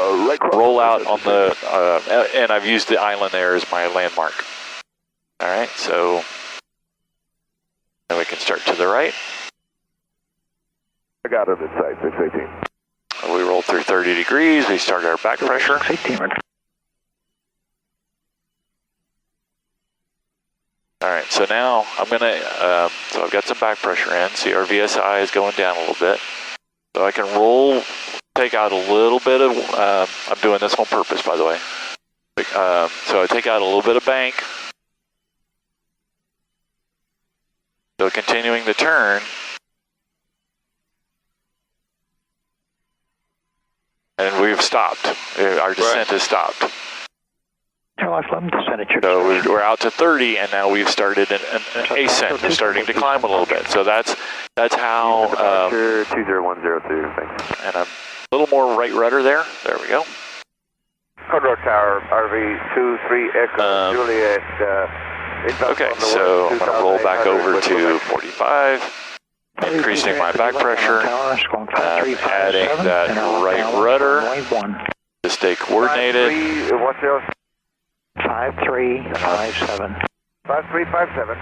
roll out on the, and I've used the island there as my landmark. All right, so then we can start to the right. I got it at site, 618. We roll through 30 degrees, we start our back pressure. 618. All right, so now I'm gonna, so I've got some back pressure in. See, our VSI is going down a little bit. So I can take out a little bit of, I'm doing this on purpose, by the way. So I take out a little bit of bank. So continuing the turn. And we've stopped. Our descent has stopped. So we're out to 30, and now we've started an ascent, starting to climb a little bit. So that's how. 20102. Thanks. And a little more right rudder there. There we go. Condor Tower, RV23 Echo, Juliet. Okay, so I'm going to roll back over to 45, increasing my back pressure, adding that right rudder to stay coordinated. 5357. 5357.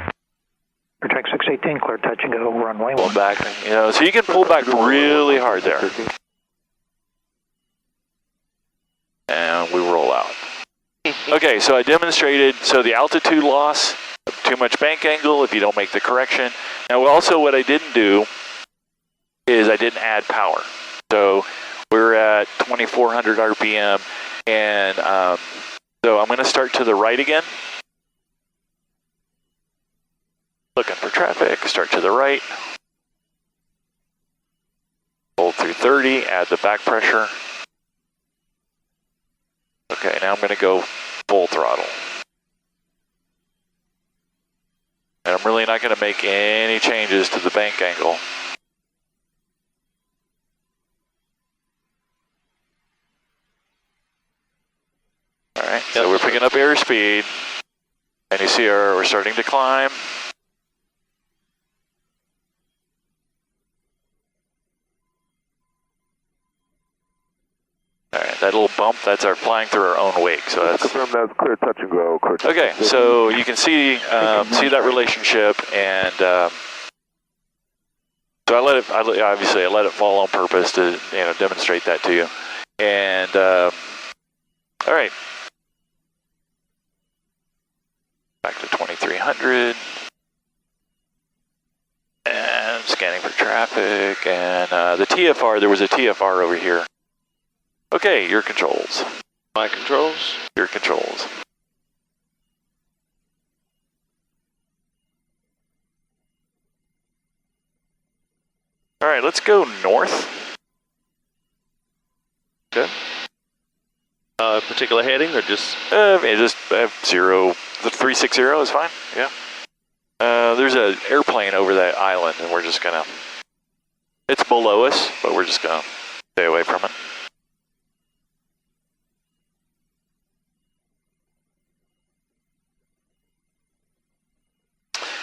Protect 618, clear touch and go, runway Pull 1. back, so you can pull back really hard there. And we roll out. Okay, so I demonstrated, so the altitude loss, too much bank angle if you don't make the correction. Now also what I didn't do is I didn't add power. So we're at 2400 RPM, and so I'm going to start to the right again. Looking for traffic, start to the right. Hold through 30, add the back pressure. Okay, now I'm going to go full throttle. And I'm really not going to make any changes to the bank angle. Alright, so we're picking up airspeed. And you see we're starting to climb. Alright, that little bump, that's our flying through our own wake. So that's Confirm that's clear touch and go. okay. So you can see that relationship, and so I let it. Obviously, I let it fall on purpose to demonstrate that to you. And all right, back to 2300, and scanning for traffic, and the TFR. There was a TFR over here. Okay, your controls. My controls? Your controls. All right, let's go north. Okay. Particular heading or just? Just 0. The 360 is fine. Yeah. There's an airplane over that island, and we're just gonna. It's below us, but we're just gonna stay away from it.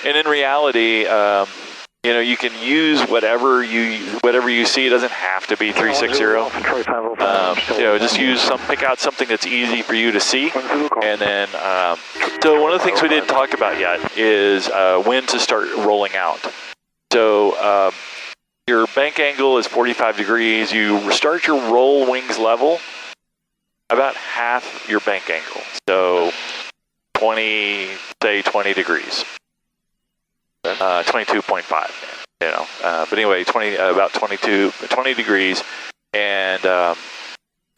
And in reality, you can use whatever you see. It doesn't have to be 360. Just pick out something that's easy for you to see. And then, so one of the things we didn't talk about yet is when to start rolling out. So your bank angle is 45 degrees. You start your roll wings level about half your bank angle. So 20 degrees. 22.5, but anyway, about 20 degrees, and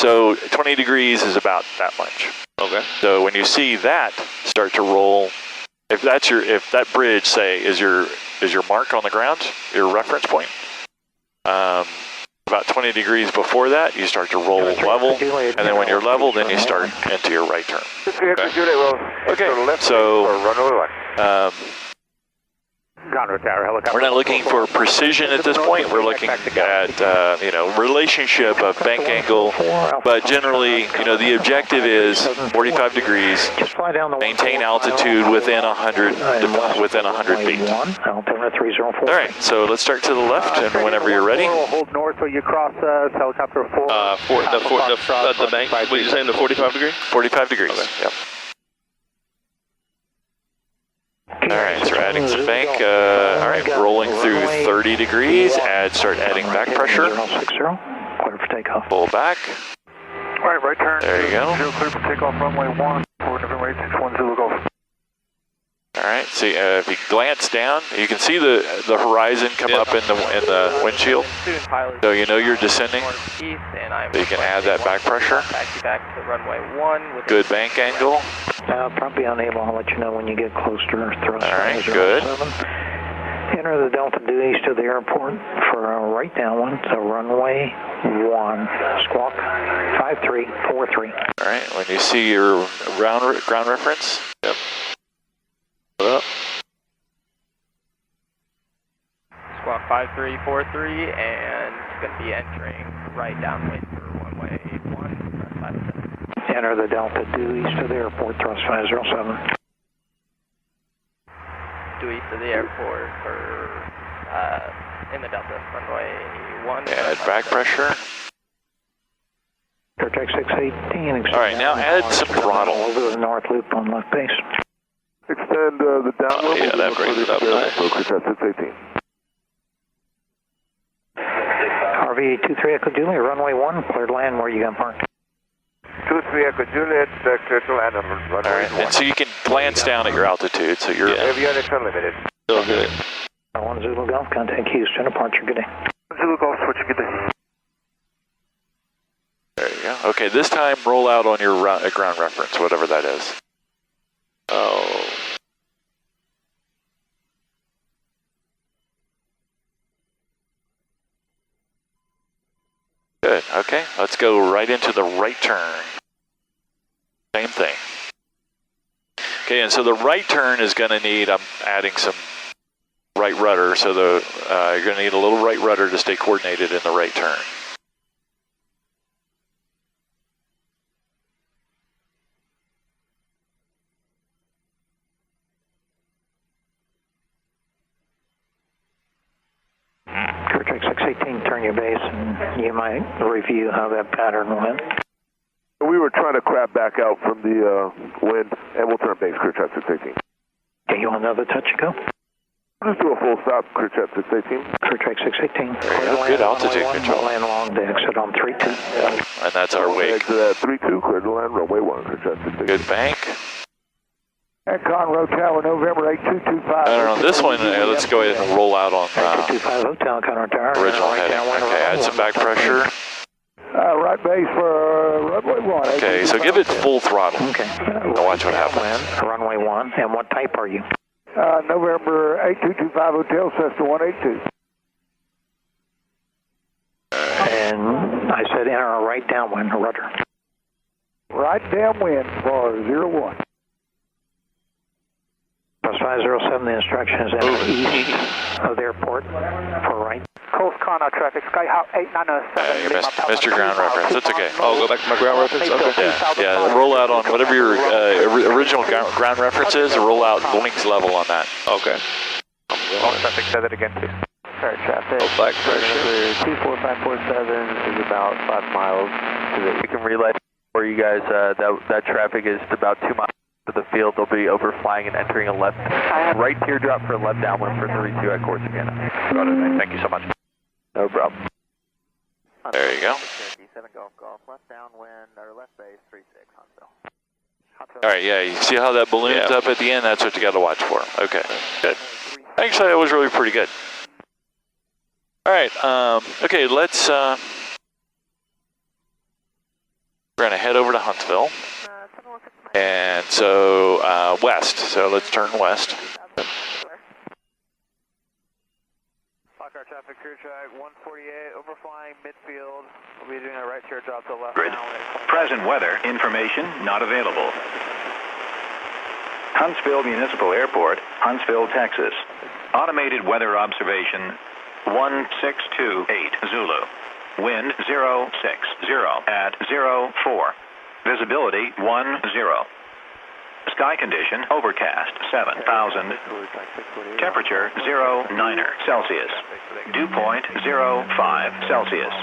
so 20 degrees is about that much. Okay. So when you see that start to roll, if that bridge, say, is your mark on the ground, your reference point, about 20 degrees before that, you start to roll level, and then when you're level, then you start into your right turn. Okay, so we're not looking for precision at this point. We're looking at relationship of bank angle, but generally, the objective is 45 degrees, maintain altitude within 100 feet. All right, so let's start to the left, and whenever you're ready. Hold north while you cross helicopter 4. The bank. What are you saying? The 45 degree? 45 degrees. Okay. Yep. All right, so we're adding some bank. All right, rolling through 30 degrees. Start adding back pressure. Clear for takeoff. Pull back. All right, right turn. There you go. Clear for takeoff, runway 1. Forward November 861 Golf. All right. See, if you glance down, you can see the horizon come up in the windshield. So you're descending. So you can add that back pressure. Back to runway 1. Good bank angle. Probably unable. I'll let you know when you get closer. Thrust. All right. Good. Enter the Delta due east of the airport for a right downwind. So runway 1. Squawk 5343. All right. When you see your ground reference. Yep. Up. Squawk 5343, and it's going to be entering right downwind for runway 1. Yeah, enter the Delta due east of the airport, thrust 507. Due east of the airport for, in the Delta, runway 1. Add back pressure. Airtrack 618. All right, now add some throttle. Over the north loop on left base. Extend the downwind. Yeah, that brings it up nice. Crew 618. RV 23 Echo Juliet, runway 1, cleared land. Where you got parked? 23 Echo Juliet, clear to land on runway All right, 1. and so you can glance down at your altitude, so you're... Avionics unlimited. Still good. 1 Zulu Golf, contact Houston, departure, good day. Zulu Golf, switch, good day. There you go. Okay, this time roll out on your ground reference, whatever that is. Oh. Good, okay, let's go right into the right turn. Same thing. Okay, and so the right turn is going to need, I'm adding some right rudder, so you're going to need a little right rudder to stay coordinated in the right turn. Airtrack 618, turn your base, and you might review how that pattern went. We were trying to crab back out from the wind, and we'll turn base, Crew 618. Okay, you want another touch go? Just do a full stop, Crew 618. Airtrack 618. Good altitude control. Land along to exit on 32. And that's our wake. Exit 32, clear to land, runway 1, Crew 618. Good bank. Conroe Tower, November 8225. I don't know, this one, let's go ahead and roll out on 25 Hotel, Conroe Tower. original heading. Okay, add some back pressure. Right base for runway 1. Okay, so give it full throttle. Okay. Now watch what happens. Runway 1, and what type are you? November 8225 Hotel, Cessna 182. And I said enter a right downwind rudder. Right downwind for 01. Plus 507, the instruction is enter east of the airport for right. Coast Conroe traffic, Skyhawk 8907. You missed your ground reference, that's okay. Oh, go back to my ground reference? Okay. Yeah, roll out on whatever your original ground reference is, and roll out wings level on that. Okay. Traffic, say that again, please. Sorry, traffic. Oh, back pressure. 24547 is about 5 miles. We can relay for you guys, that traffic is about 2 miles to the field. They'll be overflying and entering a left right teardrop for a left downwind for 32 at Corsicana. Got it, thank you so much. No problem. There you go. 7 Golf, left downwind, or left base, 36, Huntsville. All right, yeah, you see how that balloons up at the end? That's what you got to watch for. Okay, good. Actually, that was really pretty good. All right, okay, let's, we're going to head over to Huntsville. And so, west, so let's turn west. Our traffic, crew track 148, overflying midfield. We'll be doing a right teardrop to the left Grid. now. Present weather information not available. Huntsville Municipal Airport, Huntsville, Texas. Automated weather observation 1628 Zulu. Wind 060 at 04. Visibility 10. Sky condition overcast 7,000. Temperature 09 Celsius. Dew point 05 Celsius.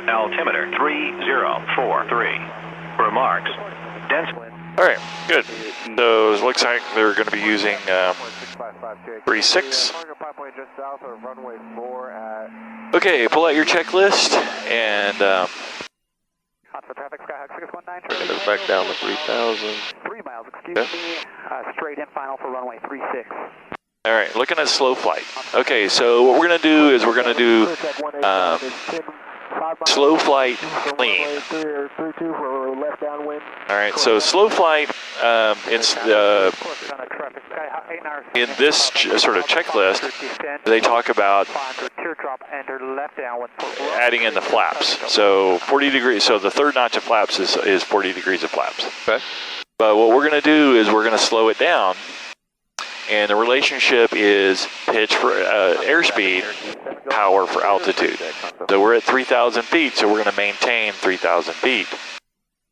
Altimeter 3043. Remarks. Dense. All right, good. So it looks like they're going to be using 36. Okay, pull out your checklist and It's back down to 3,000. 3 miles, excuse me. Straight in final for runway 36. all right, looking at slow flight. Okay, so what we're going to do is we're going to do slow flight clean. All right, so slow flight in this sort of checklist, they talk about adding in the flaps. So 40 degrees, so the third notch of flaps is 40 degrees of flaps. Okay. But what we're going to do is we're going to slow it down. And the relationship is pitch for airspeed, power for altitude. So we're at 3,000 feet, so we're going to maintain 3,000 feet.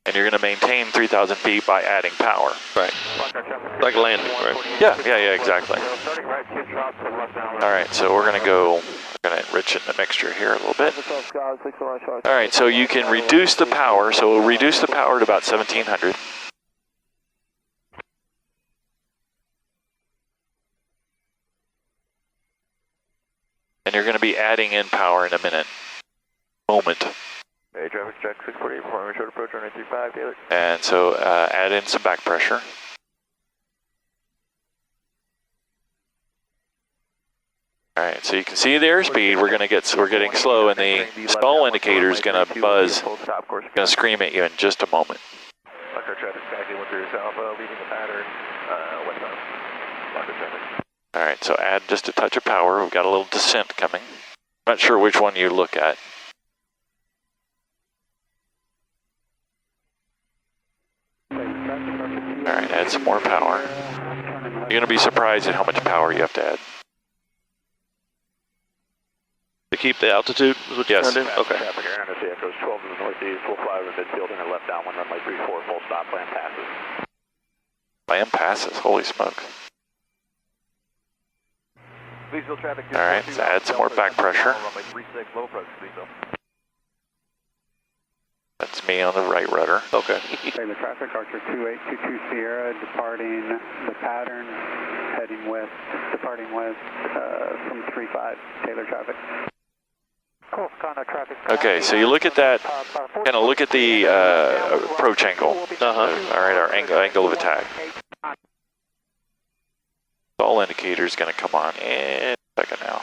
and you're going to maintain 3,000 feet by adding power. Right. Like landing, right? Yeah, exactly. All right, so we're going to enrich in the mixture here a little bit. All right, so you can reduce the power. So we'll reduce the power to about 1,700. And you're going to be adding in power in a moment. Hey, traffic check 648, performing short approach runway 35, Taylor. And so add in some back pressure. All right, so you can see the airspeed. We're getting slow, and the stall indicator is going to buzz, going to scream at you in just a moment. Locker traffic, Taxi 13 Alpha, leading the pattern, westbound. Locker traffic. All right, so add just a touch of power. We've got a little descent coming. Not sure which one you look at. All right, add some more power. You're going to be surprised at how much power you have to add. To keep the altitude is what you're Yes. trying to do? Okay. Traffic air under echoes 12 to the northeast, full fly over midfield and left downwind runway 34, full stop, land passes. Land passes, holy smokes. All right, so add some more back pressure. That's me on the right rudder. Okay. Taylor traffic, Archer 2822 Sierra, departing the pattern, heading west, departing west from 35, Taylor traffic. Okay, so you look at that, kind of look at the approach angle. All right, our angle of attack. Stall indicator is going to come on in a second now.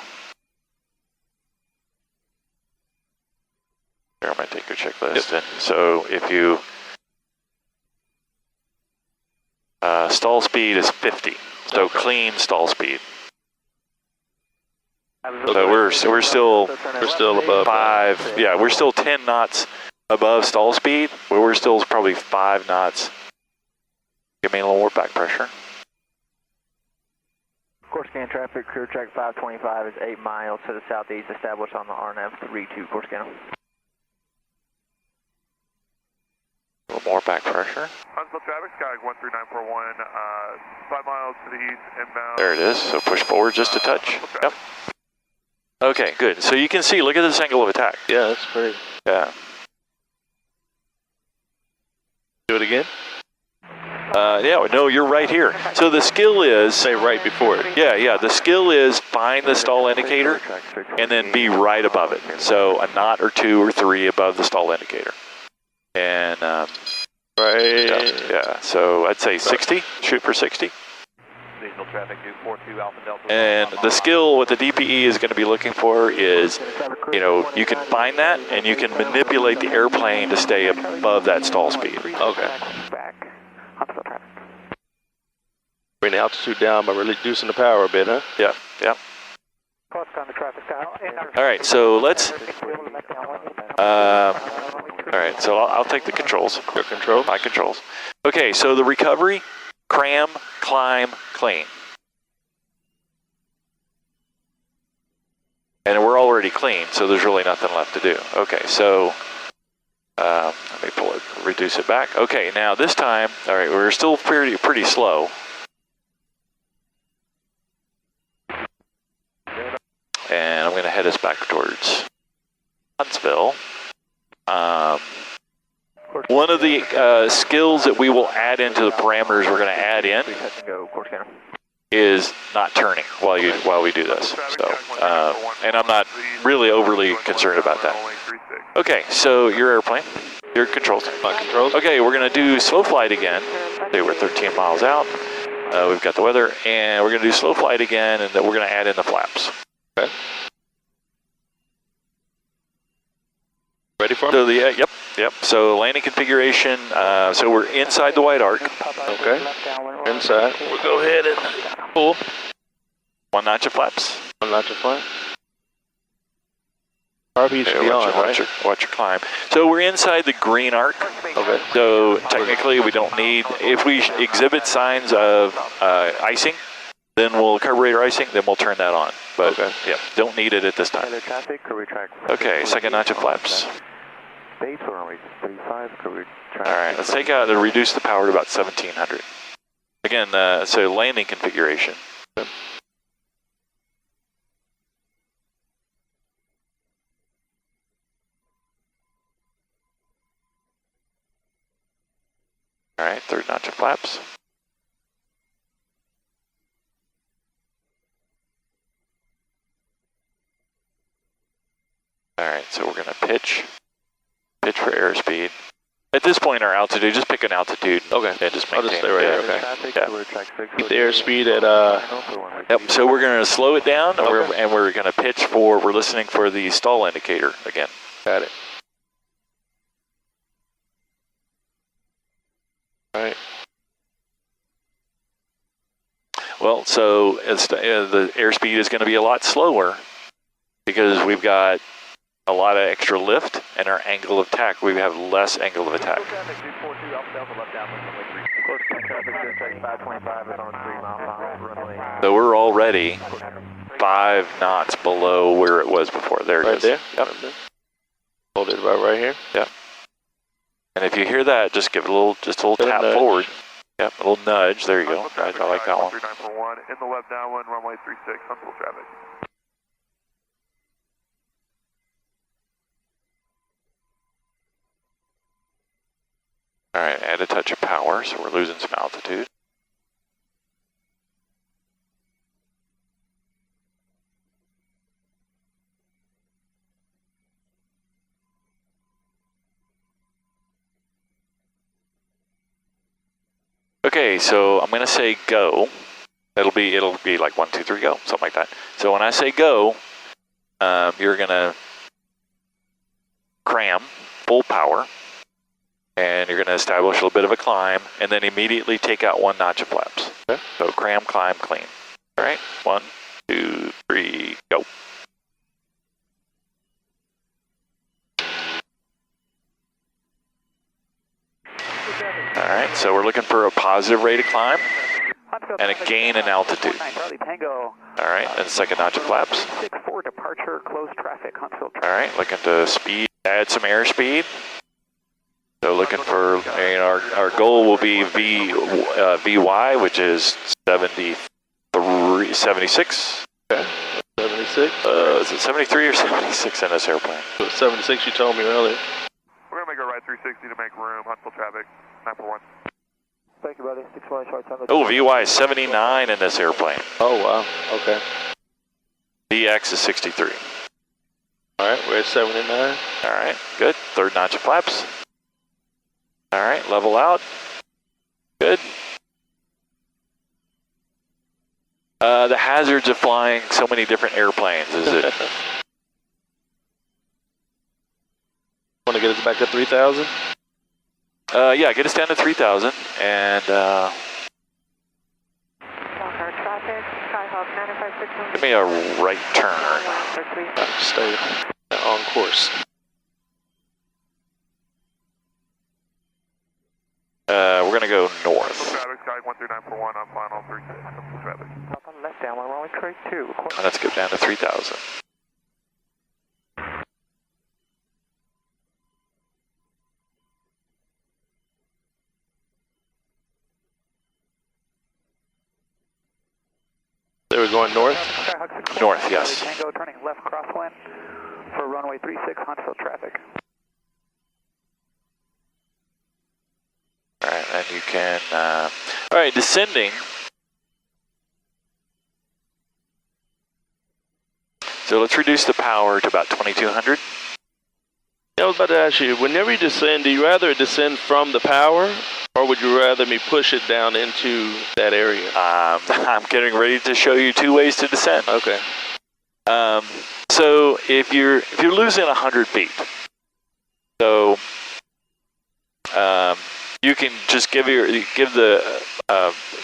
Here, I'm going to take your checklist. Yep. And so if you stall speed is 50, so clean stall speed. So we're still above 5. Yeah, we're still 10 knots above stall speed, but we're still probably 5 knots. Give me a little more back pressure. Course scan traffic, clear track 525 is 8 miles to the southeast, established on the RNAV 32 course scan. A little more back pressure. Huntsville traffic, Sky 13941, 5 miles to the east, inbound. There it is, so push forward just a touch. Yep. Okay, good. So you can see, look at this angle of attack. Yeah, that's pretty. Yeah. Do it again? Yeah, no, you're right here. So the skill is... Say right before it. Yeah, the skill is find the stall indicator and then be right above it. So a knot or 2 or 3 above the stall indicator. And, right. Yeah, so I'd say 60, shoot for 60. And the skill, what the DPE is going to be looking for is, you know, you can find that and you can manipulate the airplane to stay above that stall speed. Okay. Bring the altitude down by reducing the power a bit, huh? Yeah. All right, so let's... all right, so I'll take the controls. Your control? My controls. Okay, so the recovery, cram, climb, clean. And we're already clean, so there's really nothing left to do. Okay, so let me pull it, reduce it back. Okay, now this time, all right, we're still pretty slow. And I'm going to head us back towards Huntsville. One of the skills that we will add into the parameters we're going to add in is not turning while we do this. So, and I'm not really overly concerned about that. Okay, so your airplane, your controls. My controls. Okay, we're going to do slow flight again. Okay, we're 13 miles out. We've got the weather, and we're going to do slow flight again, and then we're going to add in the flaps. Okay. Ready for So the yep. So landing configuration. So we're inside the white arc. Okay. Inside. We'll go ahead and pull. 1 notch of flaps. 1 notch of flaps. RP should be on, right? Watch your climb. So we're inside the green arc. Okay. So technically we don't need, if we exhibit signs of icing, then we'll carburetor icing, then we'll turn that on. But yeah, don't need it at this time. Okay, second notch of flaps. base or runway 35. All right, let's take out and reduce the power to about 1700. Again, so landing configuration. All right, third notch of flaps. All right, so we're going to pitch for airspeed. At this point, our altitude, just pick an altitude. Okay. And just I'll maintain just stay right here. Okay. Yeah. Keep the airspeed at Yep. So we're going to slow it down, and we're going to pitch for. We're listening for the stall indicator again. Got it. All right. Well, so the airspeed is going to be a lot slower because we've got a lot of extra lift, and our angle of attack, we have less angle of attack. So we're already 5 knots below where it was before. There it is. Right there? Yep. Right there. Hold it about right here. Yep. And if you hear that, just give it a little tap forward. Yep, a little nudge. There you go. Nudge. I like that one. 3941 in the left downwind, runway 36, Huntsville traffic. All right, add a touch of power, so we're losing some altitude. Okay, so I'm gonna say go. It'll be like 1, 2, 3, go, something like that. So when I say go, you're gonna cram full power, and you're gonna establish a little bit of a climb, and then immediately take out 1 notch of flaps. Okay. So cram, climb, clean. All right, 1, 2, 3, go. All right, so we're looking for a positive rate of climb and a gain in altitude. All right, and second notch of flaps. 6-4 departure, close traffic, Huntsville traffic. All right, looking to speed, add some airspeed. So looking for, our goal will be VY, which is 76. Okay. 76. Is it 73 or 76 in this airplane? 76 you told me earlier. We're going to make a right 360 to make room, Huntsville traffic, 941. Thank you, buddy. 61 short time. Oh, VY is 79 in this airplane. Oh, wow. Okay. VX is 63. All right, we're at 79. All right, good. Third notch of flaps. All right, level out. Good. The hazards of flying so many different airplanes, is it? Want to get us back to 3,000? Yeah, get us down to 3,000, and give me a right turn. Stay on course. We're going to go north. Traffic, Sky 13941 on final 36, Huntsville traffic. Left downwind, runway 32. And let's go down to 3,000. They were going north? North, yes. Tango turning left crosswind for runway 36, Huntsville traffic. All right, and you can, all right, descending. So let's reduce the power to about 2,200. I was about to ask you, whenever you descend, do you rather descend from the power, or would you rather me push it down into that area? I'm getting ready to show you 2 ways to descend. Okay. So if you're losing 100 feet, so you can just give the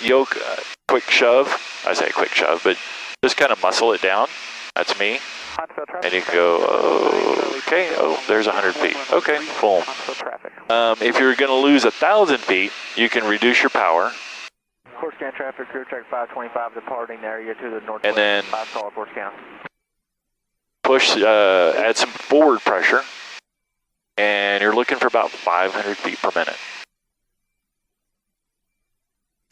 yoke a quick shove. I say quick shove, but just kind of muscle it down. That's me. And you can go, okay, oh, there's 100 feet. Okay, boom. If you're going to lose 1,000 feet, you can reduce your power. Course scan traffic, crew track 525 departing area to the northwest. And then 5 call, course scan. push, add some forward pressure, and you're looking for about 500 feet per minute.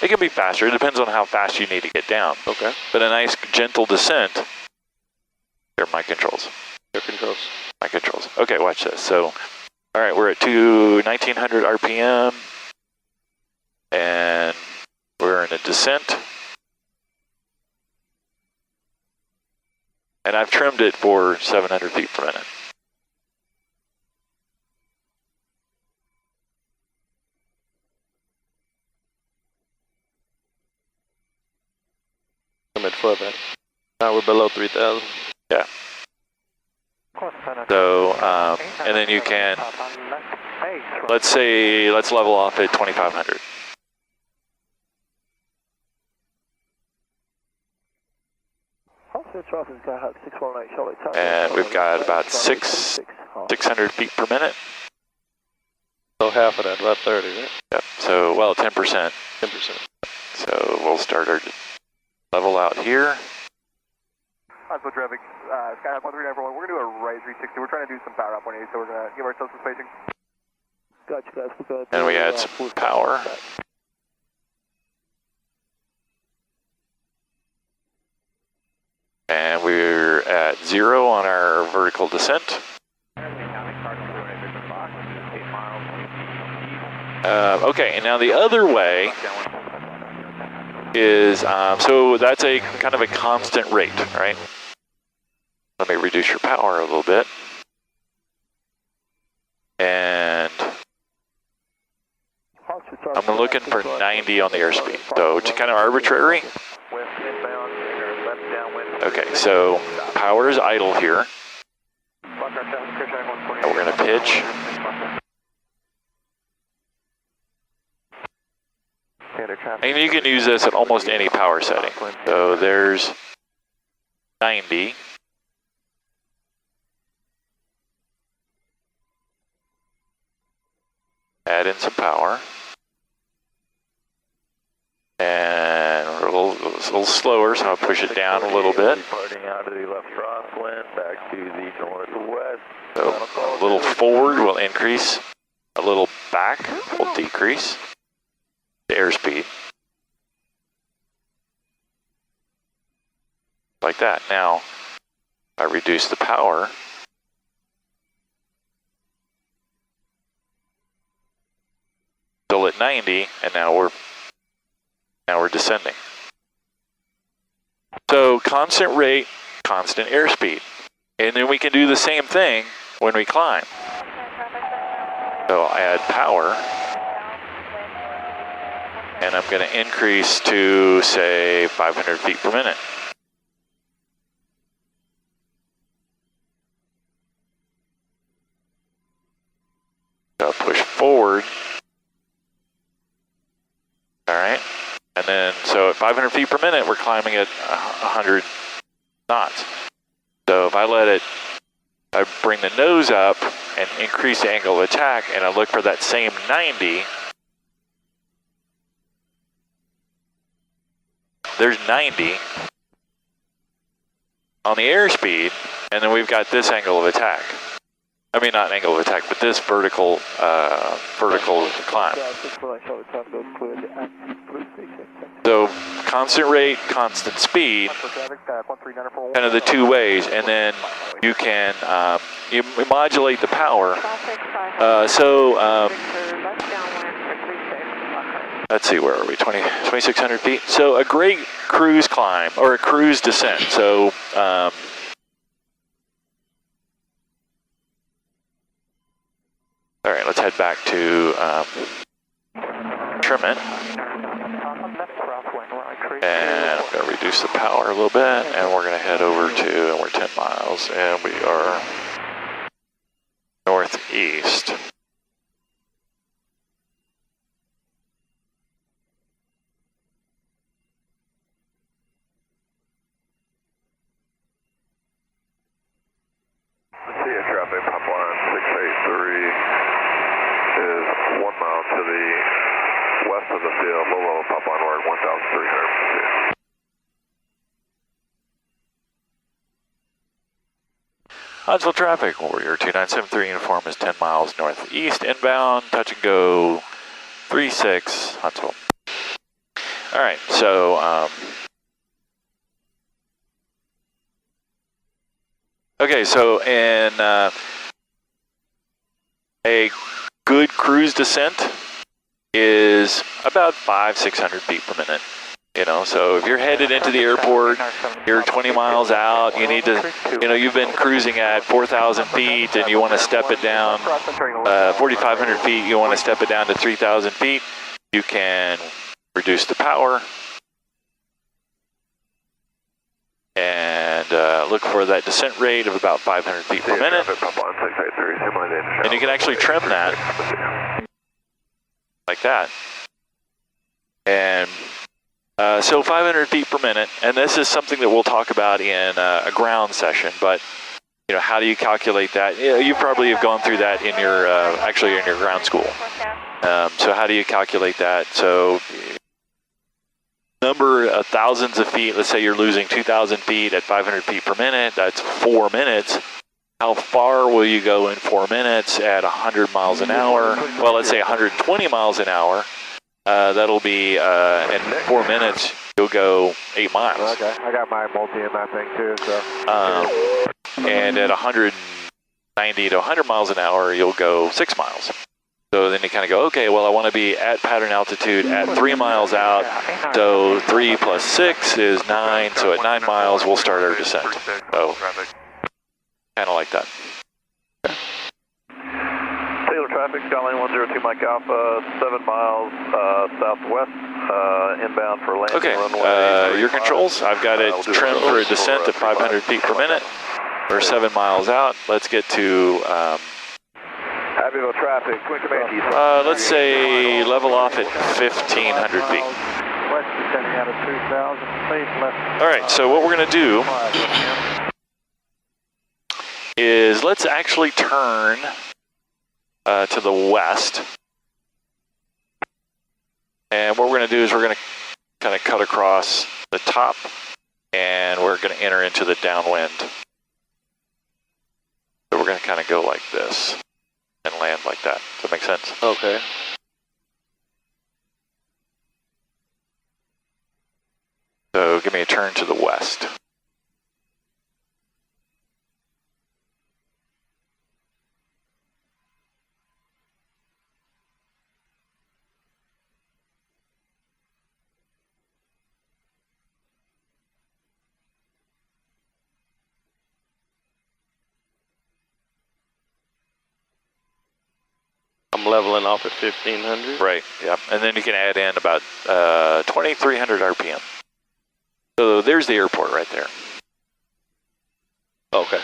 It can be faster. It depends on how fast you need to get down. Okay. But a nice gentle descent. They're my controls. Your controls. My controls. Okay, watch this. So, all right, we're at 1900 RPM, and we're in a descent. And I've trimmed it for 700 feet per minute. I'm at 12. Now we're below 3,000. Yeah. So, and then you can, let's level off at 2,500. And we've got about 600 feet per minute. So half of that, about 30, right? Yep. So, well, 10%. 10%. So we'll start our level out here. Osmo traffic, Skyhawk 13941. We're going to do a right 360. We're trying to do some power up 180, so we're going to give ourselves some spacing. Gotcha, guys. We're good. And we add some power. And we're at 0 on our vertical descent. Okay, and now the other way is, so that's a kind of a constant rate, right? Let me reduce your power a little bit. And I'm looking for 90 on the airspeed. So it's kind of arbitrary. Okay, so power is idle here. And we're going to pitch. And you can use this at almost any power setting. So there's 90. Add in some power. And we're a little slower, so I'll push it down a little bit. Departing out of the left crosswind, back to the northwest. So a little forward will increase. A little back will decrease the airspeed. Like that. Now, I reduce the power. Still at 90, and now we're descending. So constant rate, constant airspeed. And then we can do the same thing when we climb. So I add power. And I'm going to increase to, say, 500 feet per minute. So I'll push forward. All right. And then, so at 500 feet per minute, we're climbing at 100 knots. So if I bring the nose up and increase the angle of attack, and I look for that same 90, there's 90 on the airspeed, and then we've got this angle of attack. I mean, not angle of attack, but this vertical climb. So constant rate, constant speed, kind of the two ways, and then you can you modulate the power. Let's see, where are we? 2,600 feet. So a great cruise climb or a cruise descent. So all right, let's head back to trim it. And I'm going to reduce the power a little bit, and we're going to head over to, and we're 10 miles, and we are northeast. Traffic, pipeline 683 is 1 mile to the west of the field, low level pipeline, we're at 1,300 feet. Huntsville traffic, Warrior 2973 uniform is 10 miles northeast inbound, touch and go 36 Huntsville. All right, so okay, so in a good cruise descent is about 500-600 feet per minute. You know, so if you're headed into the airport, you're 20 miles out, you need to, you know, you've been cruising at 4,000 feet and you want to step it down, 4,500 feet, you want to step it down to 3,000 feet, you can reduce the power and look for that descent rate of about 500 feet per minute. And you can actually trim that like that. And so 500 feet per minute, and this is something that we'll talk about in a ground session, but you know, how do you calculate that? You probably have gone through that in your, actually in your ground school. So how do you calculate that? So number of thousands of feet, let's say you're losing 2,000 feet at 500 feet per minute, that's 4 minutes. How far will you go in 4 minutes at 100 miles an hour? Well, let's say 120 miles an hour. That'll be, in 4 minutes, you'll go 8 miles. Okay, I got my multi in that thing too, so. And at 190 to 100 miles an hour, you'll go 6 miles. So then you kind of go, okay, well, I want to be at pattern altitude at 3 miles out. So 3 plus 6 is 9. So at 9 miles, we'll start our descent. So kind of like that. Traffic, Skyline 102 Mike Alpha, 7 miles southwest, inbound for landing. Okay, your controls, I've got it trimmed for a descent at 500 feet per minute. We're 7 miles out. Let's get to, Abbeville traffic, twin command east. let's say level off at 1,500 feet. West descending out of 2,000 feet, left. All right, so what we're going to do is let's actually turn to the west. And what we're going to do is we're going to kind of cut across the top and we're going to enter into the downwind. So we're going to kind of go like this and land like that. Does that make sense? Okay. So give me a turn to the west. I'm leveling off at 1,500. Right, yeah. And then you can add in about 2,300 RPM. So there's the airport right there. Okay.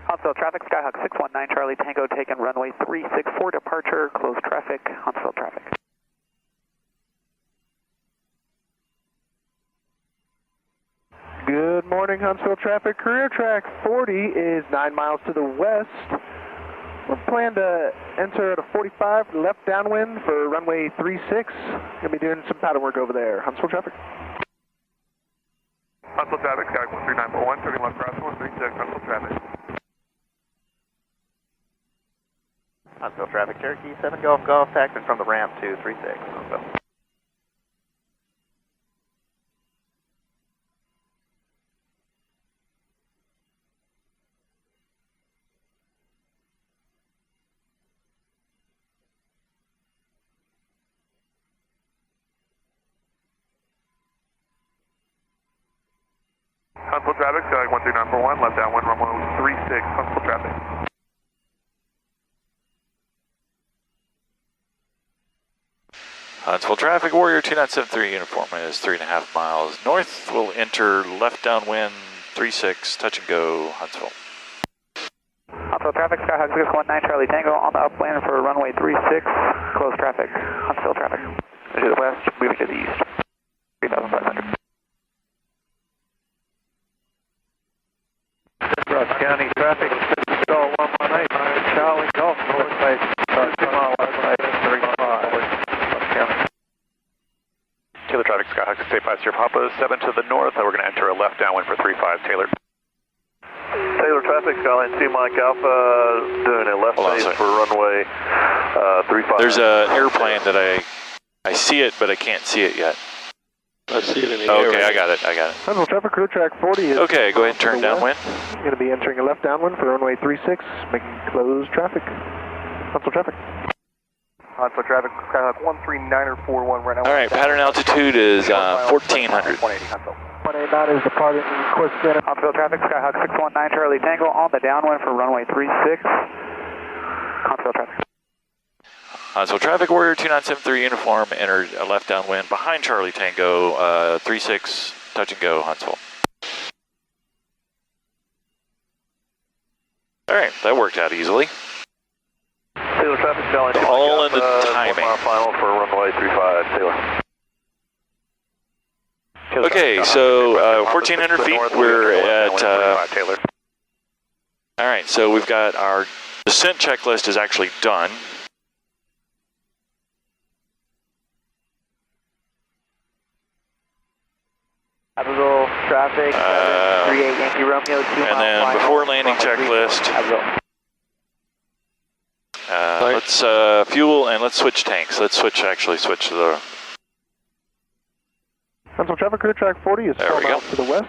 Huntsville traffic, Skyhawk 619 Charlie Tango taken runway 364 departure, closed traffic, Huntsville traffic. Good morning, Huntsville traffic. Career track 40 is 9 miles to the west. We're planning to enter at a 45 left downwind for runway 36. Gonna be doing some pattern work over there. Huntsville traffic. Huntsville traffic, Skyhawk 13941, turning left crossing 136, Huntsville traffic. Huntsville traffic, Cherokee 7 Golf Golf, taxiing from the ramp to 36, Huntsville. Huntsville traffic, Skyhawk 13941, left downwind, runway 36, Huntsville traffic. Huntsville traffic, Warrior 2973 uniform is 3.5 miles north. We'll enter left downwind 36, touch and go, Huntsville. Huntsville traffic, Skyhawk 619 Charlie Tango on the upwind for runway 36, closed traffic, Huntsville traffic. To the west, moving to the east, 3,500. Ross County traffic, stall 118, Charlie Golf, north base, 2 mile left base, 35, Ross County. State 5 Sierra Papa 7 to the north. We're going to enter a left downwind for 35 Taylor. Taylor traffic, Skyline 2 Mike Alpha, doing a left base for runway 35. There's an airplane that I see it, but I can't see it yet. I see it in the air. Okay, I got it. Central traffic, career track 40 is... Okay, go ahead and turn downwind. Going to be entering a left downwind for runway 36, making closed traffic. Central traffic. Central traffic, Skyhawk 13941 right now. All right, pattern altitude is 1400. 189 is departing course center. Huntsville traffic, Skyhawk 619 Charlie Tango on the downwind for runway 36. Huntsville traffic. Huntsville traffic, Warrior 2973 uniform, entered a left downwind behind Charlie Tango, 36, touch and go, Huntsville. All right, that worked out easily. Taylor traffic, Skyline 2 all in the timing. 1 mile final for runway 35, Taylor. Okay, so 1,400 feet, we're at, all right, so we've got our descent checklist is actually done. Capital traffic, 38 Yankee Romeo, 2 and then before landing checklist, let's fuel and let's switch tanks. Let's actually switch to the... Central traffic, career track 40 is 4 miles to the west.